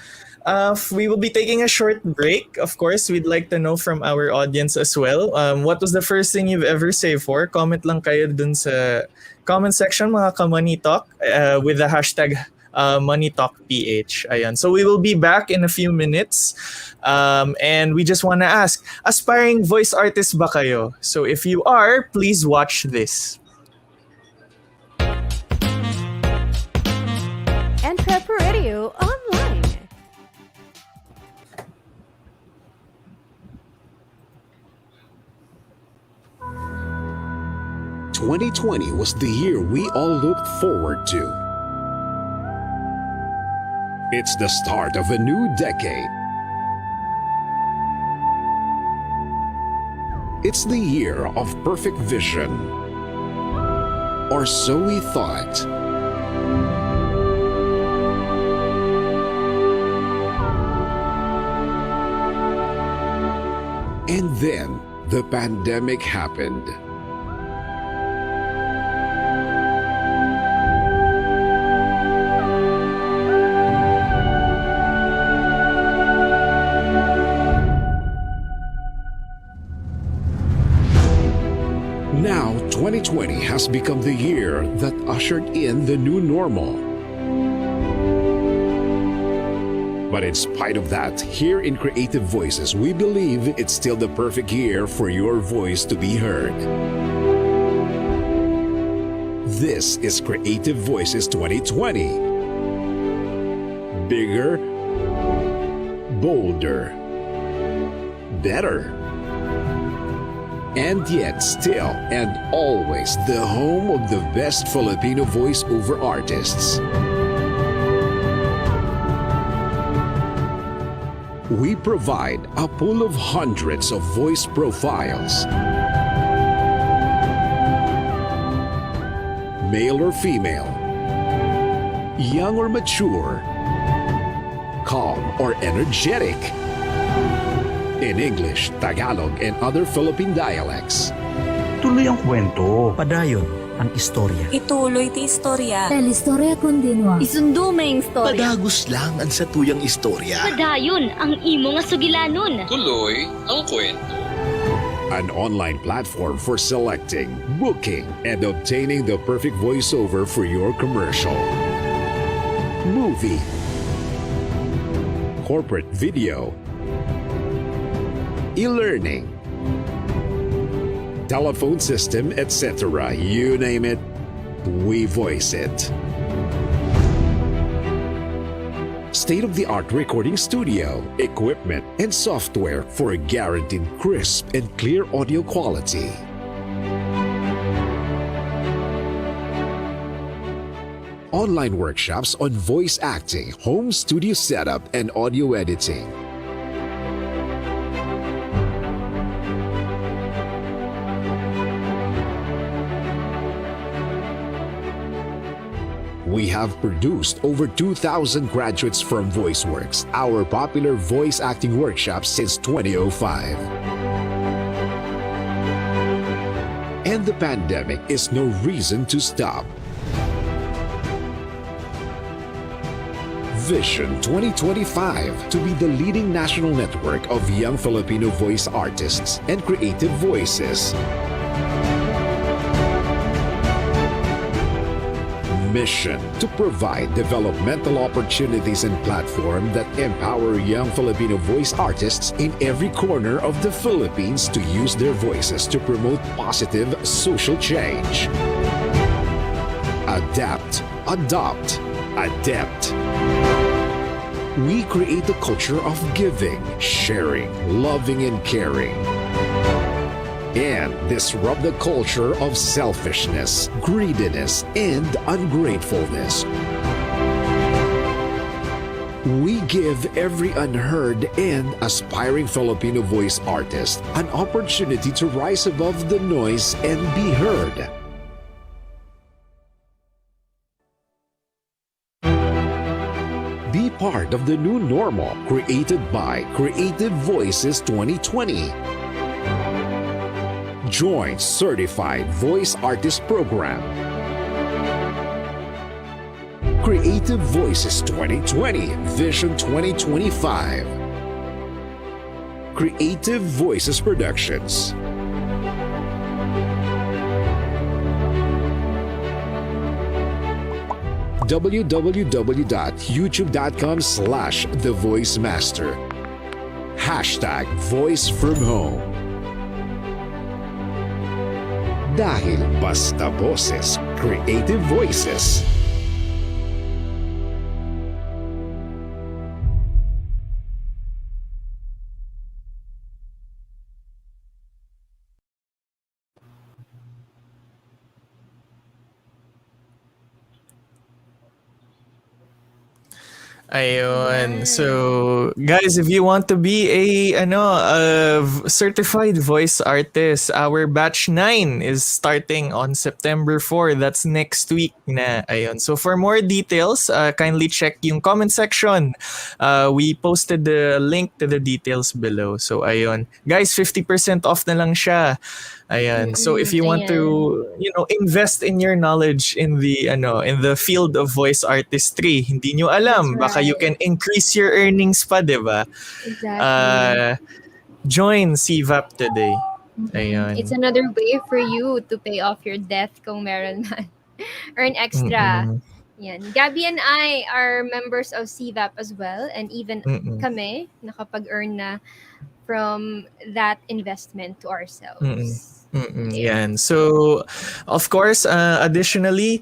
we will be taking a short break. Of course, we'd like to know from our audience as well. What was the first thing you've ever saved for? Comment lang kayo dun sa comment section, mga ka-MoneyTok, with the hashtag MoneyTokPH. Ayan. So we will be back in a few minutes. And we just want to ask, aspiring voice artist ba kayo? So if you are, please watch this. EntrepRadio online. "2020 was the year we all looked forward to. It's the start of a new decade. It's the year of perfect vision. Or so we thought. And then the pandemic happened. 2020 has become the year that ushered in the new normal. But in spite of that, here in Creative Voices, we believe it's still the perfect year for your voice to be heard. This is Creative Voices 2020. Bigger, bolder, better. And yet still and always the home of the best Filipino voiceover artists. We provide a pool of hundreds of voice profiles. Male or female, young or mature, calm or energetic. In English, Tagalog, and other Philippine dialects. Tuloy ang kwento. Padayon ang istorya. Ituloy ti istorya. Telestoria continua. Isundo may istorya. Padagos lang ang satuyang istorya. Padayon ang imo nga sugilanon. Tuloy ang kwento. An online platform for selecting, booking, and obtaining the perfect voiceover for your commercial, movie, corporate video, e-learning, telephone system, etc. You name it, we voice it. State-of-the-art recording studio, equipment, and software for a guaranteed crisp and clear audio quality. Online workshops on voice acting, home studio setup, and audio editing. We have produced over 2,000 graduates from VoiceWorks, our popular voice acting workshop since 2005. And the pandemic is no reason to stop. Vision 2025 to be the leading national network of young Filipino voice artists and creative voices. Mission to provide developmental opportunities and platform that empower young Filipino voice artists in every corner of the Philippines to use their voices to promote positive social change. Adapt, adopt, adept. We create a culture of giving, sharing, loving, and caring. And disrupt the culture of selfishness, greediness, and ungratefulness. We give every unheard and aspiring Filipino voice artist an opportunity to rise above the noise and be heard. Be part of the new normal created by Creative Voices 2020. Join Certified Voice Artist Program. Creative Voices 2020 Vision 2025. Creative Voices Productions. www.youtube.com/thevoicemaster. #VoiceFromHome. Dahil basta boses, creative voices. Ayun. So, guys, if you want to be a certified voice artist, our batch 9 is starting on September 4. That's next week na. Ayun. So, for more details, kindly check yung comment section. We posted the link to the details below. So, ayun. Guys, 50% off na lang siya. Ayan. So if you want to, invest in your knowledge in the field of voice artistry, hindi nyo alam, baka you can increase your earnings pa, 'di ba? Exactly. Join CVAP today. It's Ayan. another way for you to pay off your debt kung meron man. Earn extra. Mm-mm. Yan. Gabby and I are members of CVAP as well, and even Mm-mm. kami nakapag-earn na from that investment to Mm-mm. ourselves. Ayun. Yan. So, of course, additionally,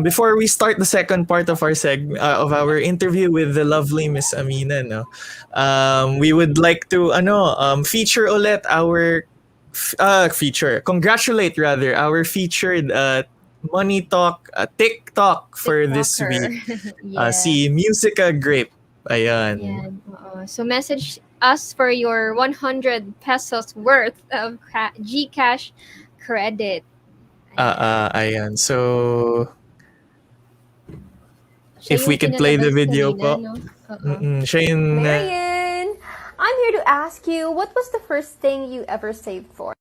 before we start the second part of of our interview with the lovely Miss Ameena, no, we would like to feature ulit congratulate rather our featured Money Talk TikTok for this TikToker. week. Yes. Si Musica Grape. Ayan. Yan. So message us for your 100 pesos worth of GCash credit. Ayan. So, Siya if yung we could play the pinalabas video kanina, po. no? Siya yung Marian, I'm here to ask you, what was the first thing you ever saved for?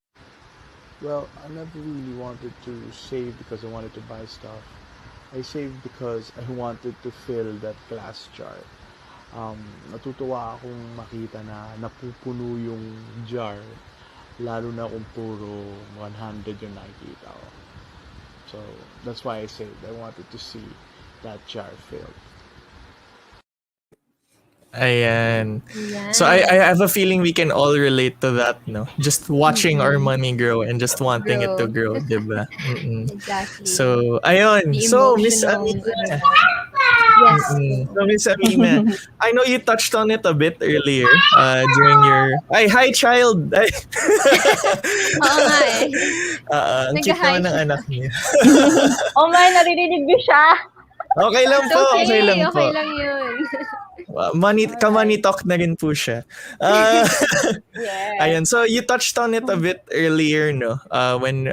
Well, I never really wanted to save because I wanted to buy stuff. I saved because I wanted to fill that glass jar. Natutuwa akong makita na napupuno yung jar, lalo na kung puro 100 yung nakikita ko. So, that's why I saved. I wanted to see that jar filled. Ayan. Yan. So I have a feeling we can all relate to that, no? Just watching our money grow and just wanting it to grow, diba? Exactly. So, ayun. The So, Miss emotional, Ameena. Yes. So, Miss Ameena, I know you touched on it a bit earlier during your... Ay, hi, child! Ay. Oo nga eh. Ang cute Nag-hi naman ng siya. anak niya. Oh my, naririnig niyo siya. Okay lang It's po, okay. okay lang po. Okay lang yun. Ka-money talk na rin po siya. Yes. Ayan, so you touched on it a bit earlier, no? When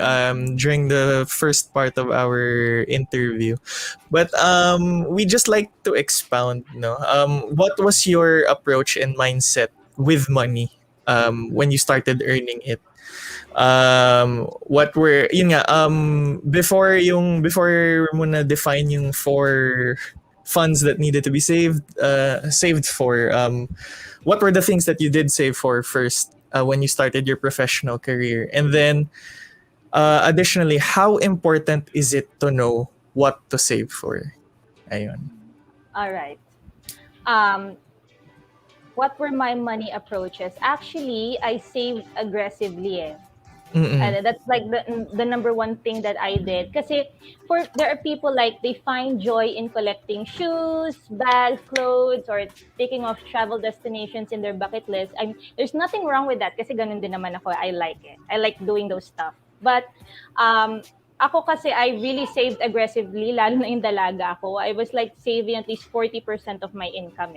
during the first part of our interview. But we just like to expound, no? What was your approach and mindset with money when you started earning it? What were yun nga before mo na define yung 4 funds that needed to be saved for, what were the things that you did save for first when you started your professional career, and then additionally, how important is it to know what to save for? Ayun. All right. What were my money approaches? Actually, I saved aggressively. That's like the number one thing that I did. Kasi there are people like they find joy in collecting shoes, bags, clothes, or taking off travel destinations in their bucket list. I mean, there's nothing wrong with that kasi ganun din naman ako. I like it. I like doing those stuff. But ako kasi I really saved aggressively, lalo na yung dalaga ako. I was like saving at least 40% of my income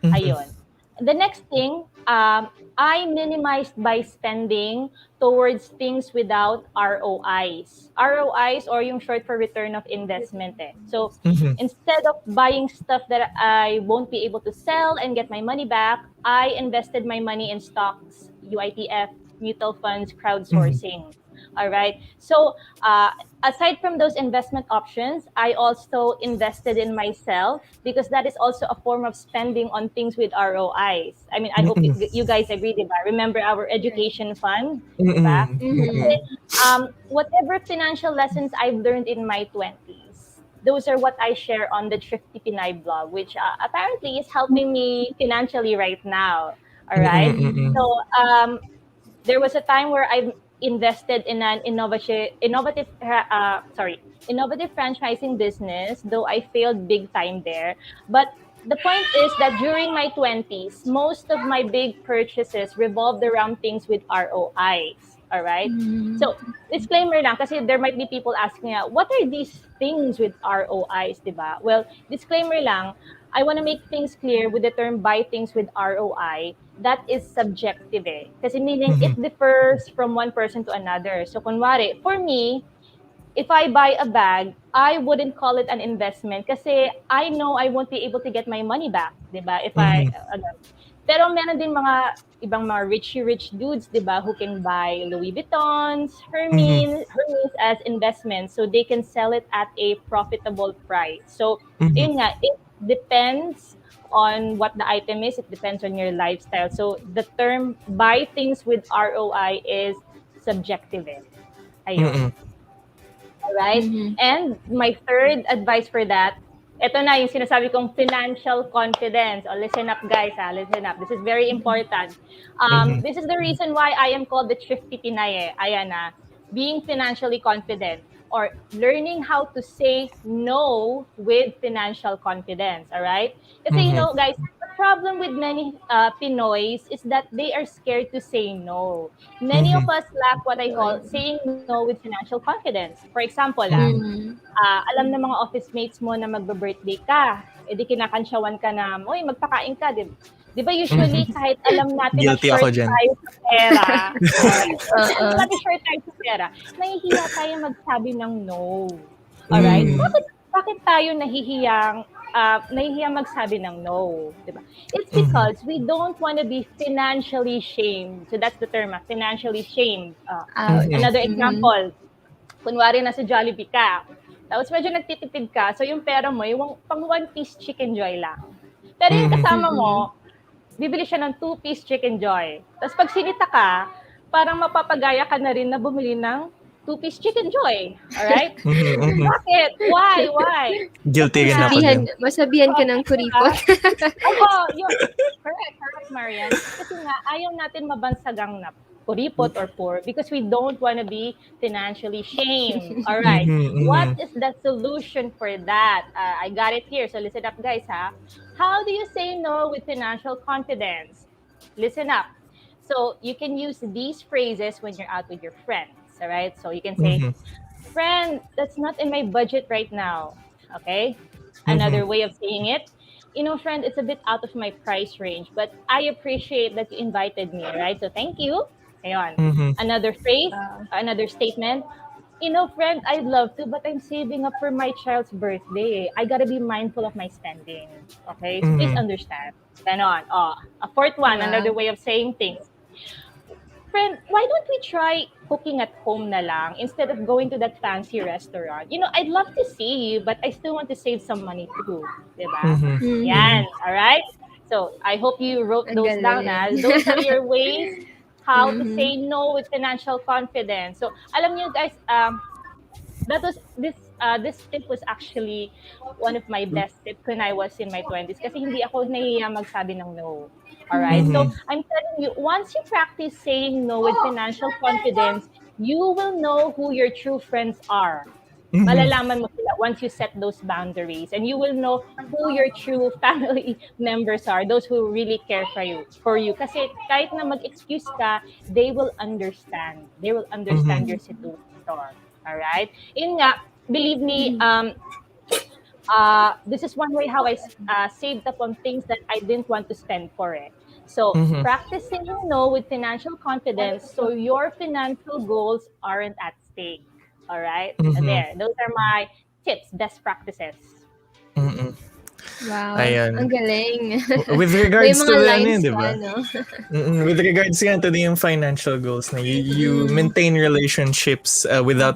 Ayun. The next thing, I minimized by spending towards things without ROIs. ROIs, or yung short for return of investment. So instead of buying stuff that I won't be able to sell and get my money back, I invested my money in stocks, UITF, mutual funds, crowdsourcing. All right. So aside from those investment options, I also invested in myself because that is also a form of spending on things with ROIs. I mean, I hope you guys agree, diba? Remember our education fund, diba? Whatever financial lessons I've learned in my 20s, those are what I share on the Thrifty Pinay blog, which apparently is helping me financially right now. All right. So there was a time where I invested in an innovative franchising business, though I failed big time there. But the point is that during my 20s, most of my big purchases revolved around things with ROIs. All right. So disclaimer lang, kasi there might be people asking, what are these things with ROIs, diba? Well, disclaimer lang, I want to make things clear with the term buy things with ROI. That is subjective Kasi meaning it differs from one person to another. So kunwari, for me, if I buy a bag, I wouldn't call it an investment kasi I know I won't be able to get my money back, diba? If pero meron din mga ibang mga rich dudes, diba, who can buy Louis Vuittons, Hermes as investments, so they can sell it at a profitable price. So yun nga, it depends on what the item is. It depends on your lifestyle. So the term buy things with ROI is subjective eh. Mm-mm. Ayun. Alright? And my third advice for that, ito na yung sinasabi kong financial confidence. Oh, listen up guys, listen up. This is very important. This is the reason why I am called the Thrifty Pinay. Ayan na. Being financially confident or learning how to say no with financial confidence. Alright? Kasi you know guys, the problem with many Pinoys is that they are scared to say no. Many of us lack what I call saying no with financial confidence. For example, alam ng mga office mates mo na magbe-birthday ka, edi kinakansyawan ka na, uy, magpakain ka, di ba usually kahit alam natin Guilty na ako short dyan. tayo sa pera, alam natin short tayo sa pera, nahihiya tayo magsabi ng no. Alright? Bakit tayo nahihiyang magsabi ng no, di ba? It's because we don't want to be financially shamed. So that's the term, financially shamed. Another example, kunwari nasa Jollibee ka, tapos medyo nagtitipid ka, so yung pera mo, yung pang 1-piece Chicken Joy lang. Pero yung kasama mo, bibili siya ng 2-piece Chicken Joy. Tapos pag sinita ka, parang mapapagaya ka na rin na bumili ng 2-piece Chicken Joy. Alright? Bakit? Why? Guilty rin ako dyan. Masabihan ka ng kuripot. Correct, Marian. Kasi nga, ayaw natin mabansagang na kuripot or poor because we don't want to be financially shamed. All right. What is the solution for that? I got it here. So listen up, guys. How do you say no with financial confidence? Listen up. So you can use these phrases when you're out with your friends. All right. So you can say, friend, that's not in my budget right now. Okay. Another way of saying it, you know, friend, it's a bit out of my price range, but I appreciate that you invited me. Right. So thank you. Ayan. Another phrase, another statement. You know, friend, I'd love to, but I'm saving up for my child's birthday. I gotta be mindful of my spending. Okay? So please understand. Ganon. A fourth one, another way of saying things. Friend, why don't we try cooking at home na lang instead of going to that fancy restaurant? You know, I'd love to see you, but I still want to save some money too. Diba? Yan. All right? So, I hope you wrote those down. Those are your ways how to say no with financial confidence. So, alam niyo guys, that was this tip was actually one of my best tips when I was in my 20s kasi hindi ako nahihiya magsabi ng no. All right? So, I'm telling you, once you practice saying no with financial confidence, you will know who your true friends are. Malalaman mo sila once you set those boundaries, and you will know who your true family members are, those who really care for you. Kasi kahit na mag-excuse ka, they will understand. They will understand your situation. All right? Yun nga, believe me, this is one way how I saved up on things that I didn't want to spend for it. So, practicing no with financial confidence so your financial goals aren't at stake. All right. There. Those are my tips, best practices. Wow. Ayan. Ang galing. With regards May to mga the lines diba? pa, no? With regards to yung financial goals na you maintain relationships without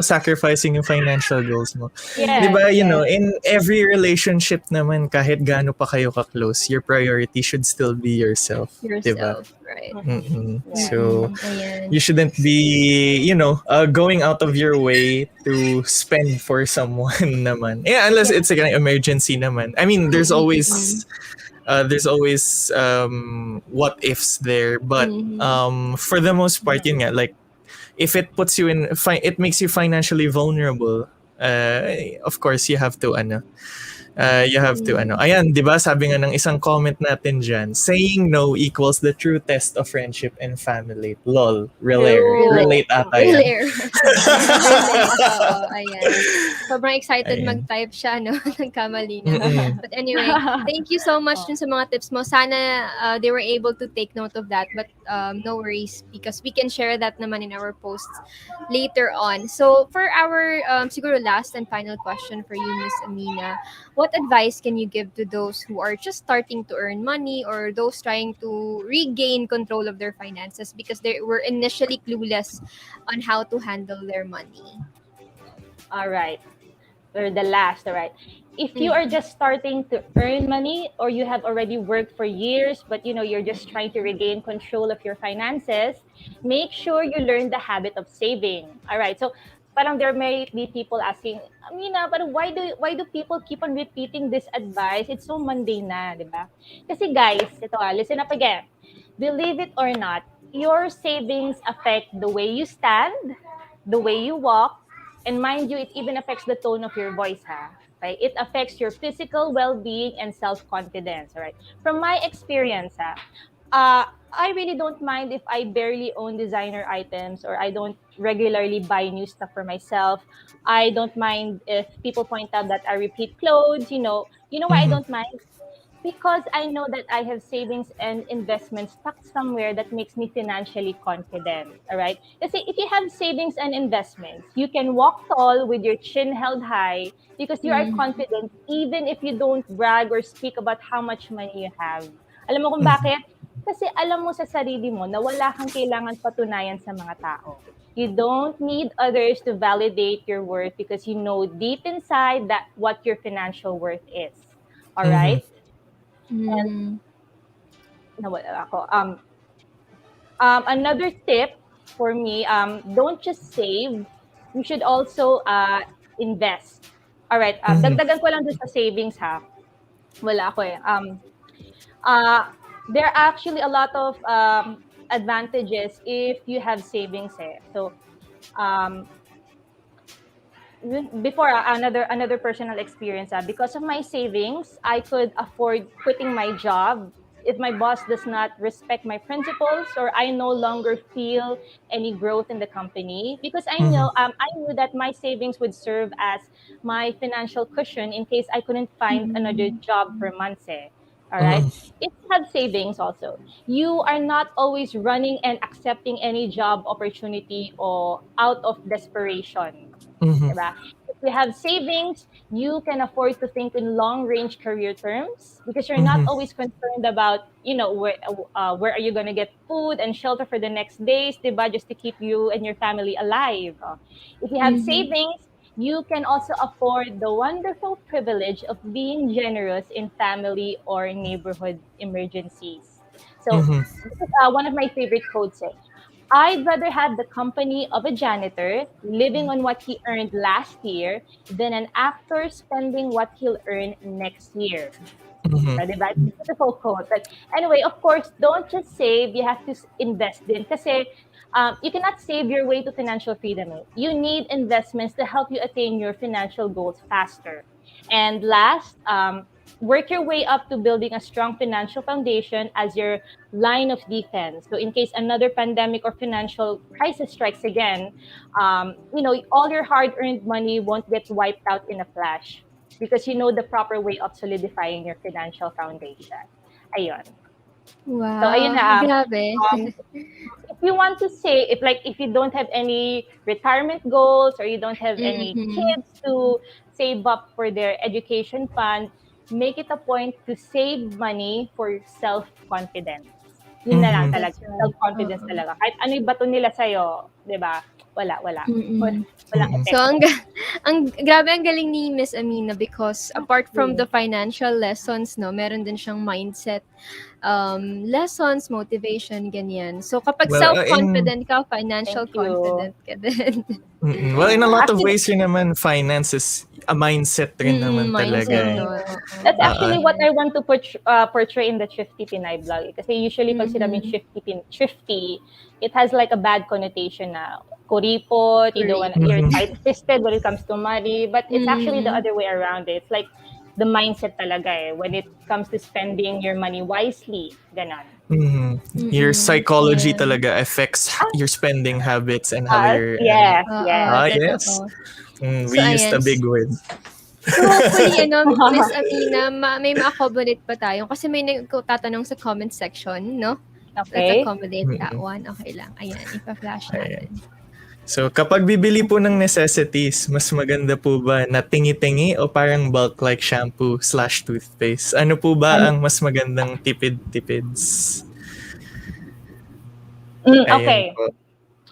sacrificing yung financial goals mo. Yes, Diba, you know, in every relationship naman kahit gaano pa kayo ka-close, your priority should still be yourself. Diba? Right. So, you shouldn't be, going out of your way to spend for someone naman. Yeah, unless it's like an emergency naman. I mean, there's always what ifs there, but for the most part, yun nga, like if it puts you in, it makes you financially vulnerable. Of course, you have to ayan, di ba, sabi nga ng isang comment natin dyan, saying no equals the true test of friendship and family. Lol, relate ata yan. Relate. Ayan. Sobrang excited mag-type siya, no? Nagkamali na. But anyway, thank you so much dun sa mga tips mo. Sana they were able to take note of that, but no worries because we can share that naman in our posts later on. So for our siguro last and final question for you, Miss Ameena, what advice can you give to those who are just starting to earn money or those trying to regain control of their finances because they were initially clueless on how to handle their money? All right. or the last, all right? If you are just starting to earn money or you have already worked for years, but you're just trying to regain control of your finances, make sure you learn the habit of saving. All right. So parang there may be people asking, Amina, but why do people keep on repeating this advice? It's so mundane na, di ba? Kasi guys, listen up again. Believe it or not, your savings affect the way you stand, the way you walk, and mind you, it even affects the tone of your voice, ha? Right? It affects your physical well-being and self-confidence, all right? From my experience, I really don't mind if I barely own designer items or I don't regularly buy new stuff for myself. I don't mind if people point out that I repeat clothes, why I Mhm. don't mind? Because I know that I have savings and investments stuck somewhere that makes me financially confident. All right. Kasi if you have savings and investments, you can walk tall with your chin held high because you are confident even if you don't brag or speak about how much money you have. Alam mo kung Mhm. bakit? Kasi alam mo sa sarili mo na wala kang kailangan patunayan sa mga tao. You don't need others to validate your worth because you know deep inside that what your financial worth is. All Mhm. right? And Mm. nawala ako. Another tip for me, don't just save. You should also invest. All right. Mhm. Dagdagan ko lang dun sa savings ha. Wala ako eh. Uh, there are actually a lot of advantages if you have savings eh. So um, before another personal experience because of my savings I could afford quitting my job if my boss does not respect my principles or I no longer feel any growth in the company because I Mhm. know I knew that my savings would serve as my financial cushion in case I couldn't find another job for months all right. Mhm. If you have savings also, you are not always running and accepting any job opportunity or out of desperation. Mhm. Diba? If you have savings, you can afford to think in long-range career terms because you're not Mhm. always concerned about, where are you going to get food and shelter for the next days, diba? Just to keep you and your family alive. If you have savings, you can also afford the wonderful privilege of being generous in family or neighborhood emergencies. So Mhm. this is one of my favorite quotes. I'd rather have the company of a janitor living on what he earned last year than an actor spending what he'll earn next year. Mhm. Diba? It's a beautiful quote. But anyway, of course, don't just save. You have to invest din. Kasi you cannot save your way to financial freedom. You need investments to help you attain your financial goals faster. And last, work your way up to building a strong financial foundation as your line of defense. So in case another pandemic or financial crisis strikes again, all your hard-earned money won't get wiped out in a flash because you know the proper way of solidifying your financial foundation. Ayun. So ayun Wow, na. grabe. If you want to say if you don't have any retirement goals or you don't have any Mhm. kids to save up for their education fund, make it a point to save money for self-confidence. Yun na lang Mhm. talaga. That's right. Self-confidence Oo. talaga. Kahit ano yung bato nila sa'yo, di ba? Wala, wala. Mm. Walang Mm. So epekto. ang grabe ang galing ni Miss Amina because apart from Really. the financial lessons, no, meron din siyang mindset lessons, motivation, ganyan. So kapag Well, in self-confident ka, financial Thank you. confident ka din. well, in a lot of Actually, ways yun naman finance is a mindset rin naman Mindset, talaga eh. no. mm. Oo. That's Oo. actually what Yes. I want to portray in the Thrifty Pinay vlog. Kasi usually pag sinabing Mhm. Thrifty, it has like a bad connotation na kuripot, you're Mhm. tight-fisted when it comes to money, but it's actually the Mhm. other way around. It's like the mindset talaga when it comes to spending your money wisely. Ganon. Mhm. Your Mm. psychology Ayan. talaga affects your spending habits and how Us? your Yes, Oo, yes. yes. totoo. So We used ayan. a big word. So hopefully Miss Amina, may ma-accommodate pa tayo kasi may nagtatanong sa comment section, no? Let's Okay. accommodate that Mm-mm. one. Okay lang. Ayan, ipa-flash Ayan. natin. So, kapag bibili po ng necessities, mas maganda po ba na tingi-tingi o parang bulk like shampoo/toothpaste? Ano po ba ang mas magandang tipid-tipids? Ayan Okay. po.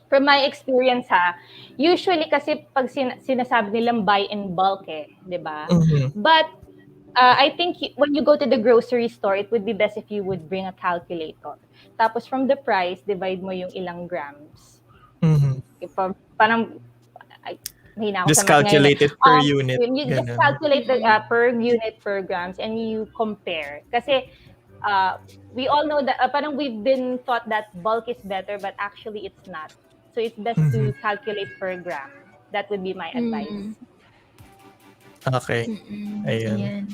from my experience usually kasi pag sinasabi nilang buy in bulk 'di ba? But I think when you go to the grocery store, it would be best if you would bring a calculator. Tapos from the price, divide mo yung ilang grams. Parang just calculate it per unit. You just calculate the per unit per grams and you compare. Kasi we all know that parang we've been taught that bulk is better, but actually it's not. So it's best to calculate per gram. That would be my advice. Okay. Ayan.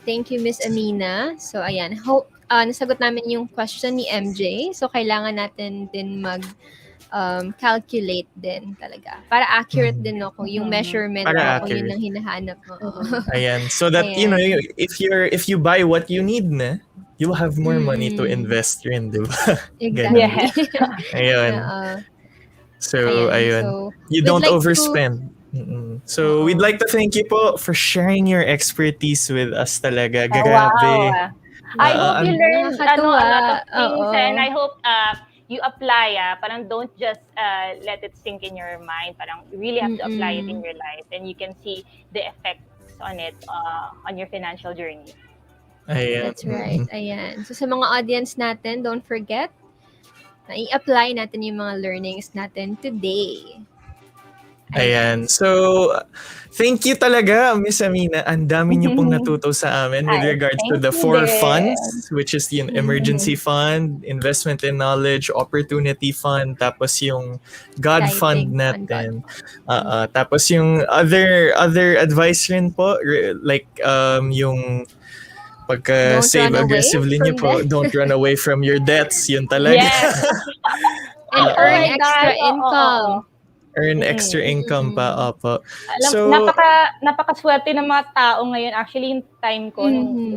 Thank you, Miss Ameena. So ayan, hope nasagot namin yung question ni MJ. So kailangan natin din calculate din talaga. Para accurate din kung yung measurement kung yun ang hinahanap mo. Ayan. So that you know, if you buy what you need na, you'll have more money to invest rin, di ba? Exactly. Ayun. So ayun. So, you don't overspend. So we'd like to thank you po for sharing your expertise with us talaga. Grabe. Wow. I hope you learned a lot of things and I hope you apply, parang don't just let it sink in your mind. Parang you really have to apply it in your life and you can see the effects on it on your financial journey. Ayan. That's right. Ayan. So sa mga audience natin, don't forget na i-apply natin yung mga learnings natin today. Ayan. So, thank you talaga, Miss Ameena. Ang dami niyo pong natuto sa amin with regards to the 4 funds, which is yung emergency fund, investment in knowledge, opportunity fund, tapos yung God fund natin. Tapos yung other advice rin po, like yung pagka-save aggressively niyo po, don't run away from your debts. Yun talaga. Yes. And earn extra income. Earn extra income pa, opo. So, napakaswerte ng mga tao ngayon. Actually, yung time ko,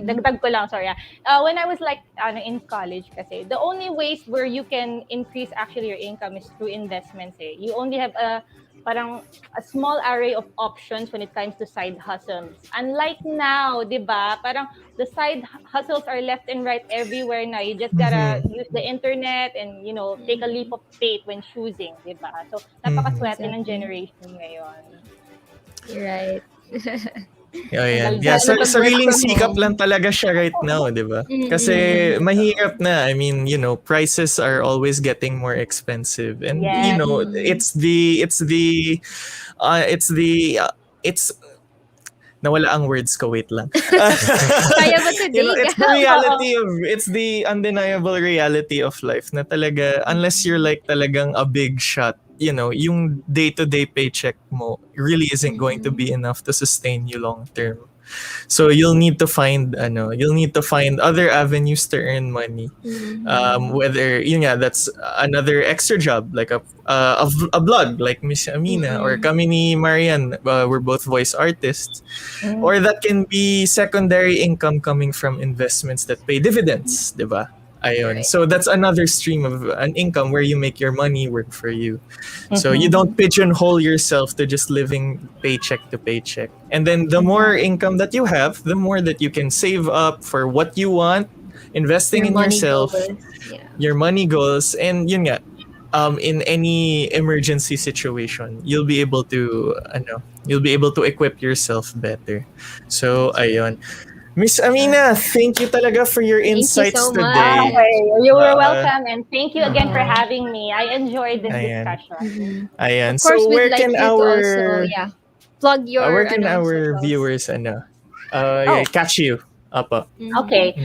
dagdag ko lang, sorry. When I was like in college kasi, the only ways where you can increase actually your income is through investments. You only have parang a small array of options when it comes to side hustles. Unlike now, di ba? Parang the side hustles are left and right everywhere now. You just gotta use the internet and, you know, take a leap of faith when choosing, di ba? So, napakaswerte ng generation ngayon. You're right. Ayan. Yeah, sariling sikap lang talaga siya right now, di ba? Kasi mahirap na. I mean, you know, prices are always getting more expensive. And, you know, it's nawala ang words ko, wait lang. Kaya ba today? You know, it's the undeniable reality of life na talaga, unless you're like talagang a big shot, you know, yung day-to-day paycheck mo really isn't going to be enough to sustain you long term. So you'll need to find other avenues to earn money. Whether that's another extra job like a blog like Miss Ameena or kami ni Marian, we're both voice artists. Or that can be secondary income coming from investments that pay dividends, 'di ba? Ayun. Right. So that's another stream of an income where you make your money work for you. So you don't pigeonhole yourself to just living paycheck to paycheck. And then the more income that you have, the more that you can save up for what you want, investing in yourself, your money goals, and yun nga, in any emergency situation, you'll be able to equip yourself better. So ayun. Miss Ameena, thank you talaga for your insights today. You were welcome and thank you again for having me. I enjoyed this discussion. Ayan. Of course, so where we'd can like our plug your where can our viewers catch you? Apa. Okay.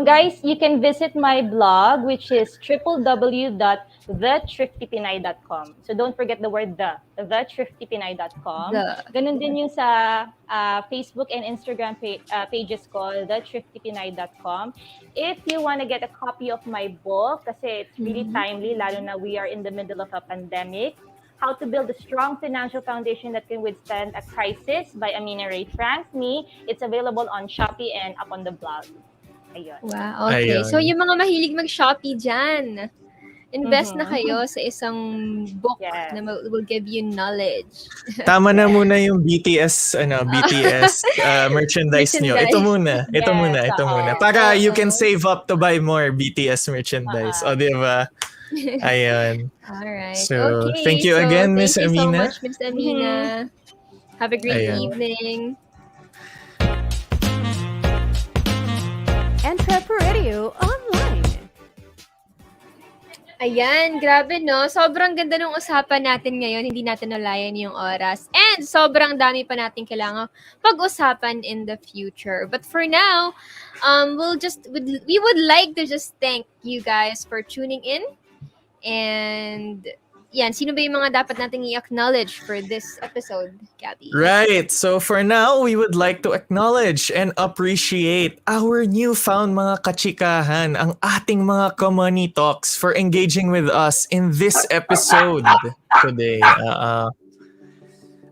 Guys, you can visit my blog, which is www.thethriftypinay.com. So don't forget the word thethriftypinay.com. Ganun din yung sa Facebook and Instagram pages ko, thethriftypinay.com. If you want to get a copy of my book, kasi it's really timely, lalo na we are in the middle of a pandemic, How to Build a Strong Financial Foundation That Can Withstand a Crisis by Ameena Rey-Franc. It's available on Shopee and up on the blog. Ayun. Wow, okay. Ayun. So yung mga mahilig mag-Shopee dyan, invest na kayo sa isang book na will give you knowledge. Tama na muna yung BTS merchandise nyo. Ito muna. Para you can save up to buy more BTS merchandise. O, di ba? Ayun. Alright. So, Okay. thank you So, again, Miss thank you so Ameena. much, Miss Ameena. Have a great Ayan. evening. EntrepRadio Online. Ayan, grabe no. Sobrang ganda ng usapan natin ngayon. Hindi natin nalayan yung oras. And sobrang dami pa natin kailangan pag-usapan in the future. But for now, we would like to just thank you guys for tuning in. And yan, sino ba yung mga dapat nating i-acknowledge for this episode, Gabby? Right. So for now, we would like to acknowledge and appreciate our newfound mga kachikahan, ang ating mga ka-money talks for engaging with us in this episode today.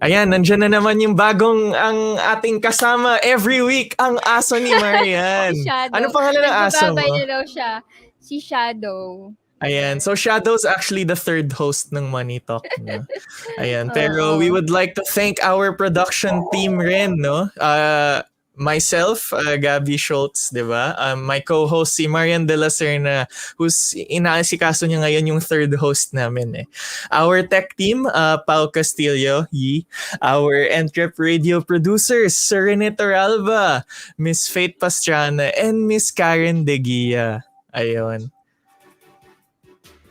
Ayan, nandyan na naman yung ang ating kasama every week, ang aso ni Marian. Si Shadow. Ano pangalan ng aso mo? Nagbababay na daw siya. Si Shadow. Ayan. So, Shadow's actually the third host ng Money Talk. No? Ayan. Pero we would like to thank our production team rin, no? Myself, Gabby Schultz, di ba? My co-host si Marian De La Serna, who's inaasikaso niya ngayon yung third host namin. Our tech team, Pao Castillo, Yi. Our EntrepRadio producers, Sir Rene Toralba, Miss Faith Pastrana, and Miss Karen De Guia. Ayun.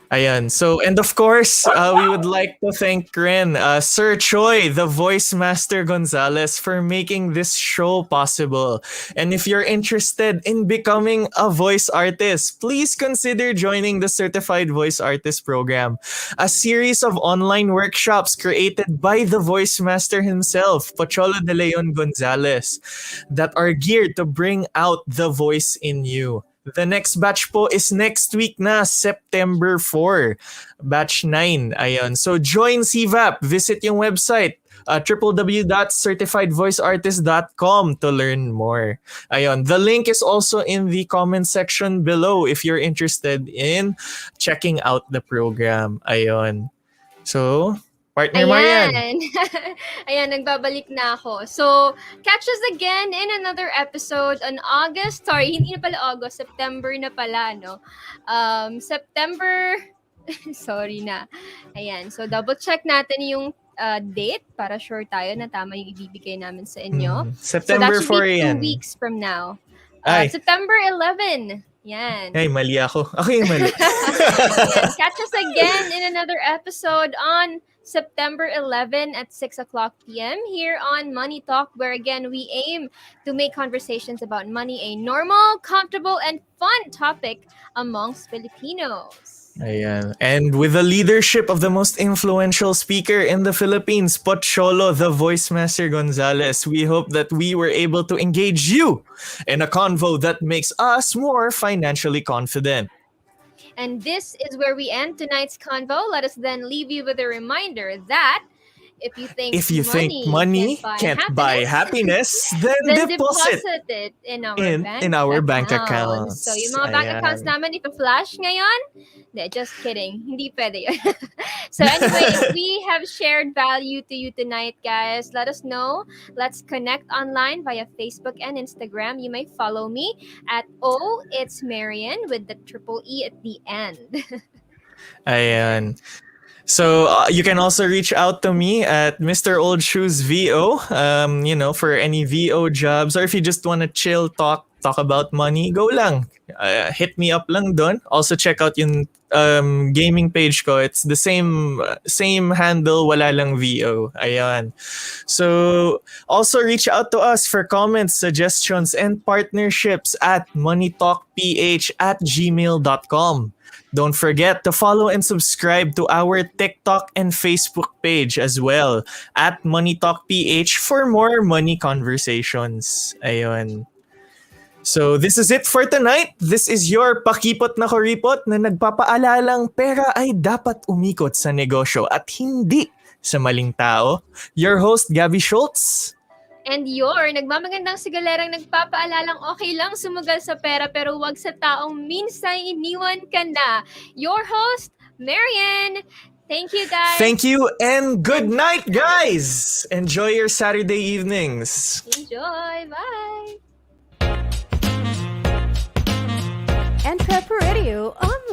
Ayan. So, and of course, we would like to thank Ren, Sir Choi, the Voice Master Gonzalez, for making this show possible. And if you're interested in becoming a voice artist, please consider joining the Certified Voice Artist Program, a series of online workshops created by the Voice Master himself, Pocholo de Leon Gonzalez, that are geared to bring out the voice in you. The next batch po is next week na, September 4. Batch 9. Ayun. So join CVAP. Visit yung website, www.certifiedvoiceartist.com to learn more. Ayun. The link is also in the comment section below if you're interested in checking out the program. Ayun. So, partner Marian. Ayan, nagbabalik na ako. So, catch us again in another episode on August. Sorry, hindi na pala August. September na pala, no? September... Sorry na. Ayan. So, double check natin yung date para sure tayo na tama yung ibibigay namin sa inyo. September so, that 4 should be 2 yan. weeks from now. Ay. September 11. Yan. Ay, mali ako. Ako yung mali. Yan. Catch us again in another episode on September 11 at 6 o'clock p.m. here on Money Talk, where again we aim to make conversations about money a normal, comfortable, and fun topic amongst Filipinos. Ayan. And with the leadership of the most influential speaker in the Philippines, Pocholo, the Voice Master Gonzalez, we hope that we were able to engage you in a convo that makes us more financially confident. And this is where we end tonight's convo. Let us then leave you with a reminder that if you think money can't buy happiness, then deposit it in our bank accounts. So yung mga bank accounts namin, ito-flash ngayon? Just kidding. Hindi pwede yun. So anyway, if we have shared value to you tonight, guys, let us know. Let's connect online via Facebook and Instagram. You may follow me at It's Marian with the triple E at the end. Ayan. So you can also reach out to me at Mr. Old Shoes VO, for any VO jobs, or if you just want to chill, talk about money, go lang. Hit me up lang dun. Also check out yung gaming page ko. It's the same handle, wala lang VO. Ayan. So also reach out to us for comments, suggestions, and partnerships at MoneyTokPH@gmail.com. Don't forget to follow and subscribe to our TikTok and Facebook page as well at MoneyTokPH for more money conversations. Ayun. So this is it for tonight. This is your pakipot na kuripot na nagpapaalalang pera ay dapat umikot sa negosyo at hindi sa maling tao. Your host, Gabby Schultz. And your nagmamagandang sigalerang nagpapaalalang okay lang sumugal sa pera pero wag sa taong minsan iniwan ka na. Your host, Marian. Thank you, guys. Thank you and good night, guys. Enjoy your Saturday evenings. Enjoy. Bye. EntrepRadio Online.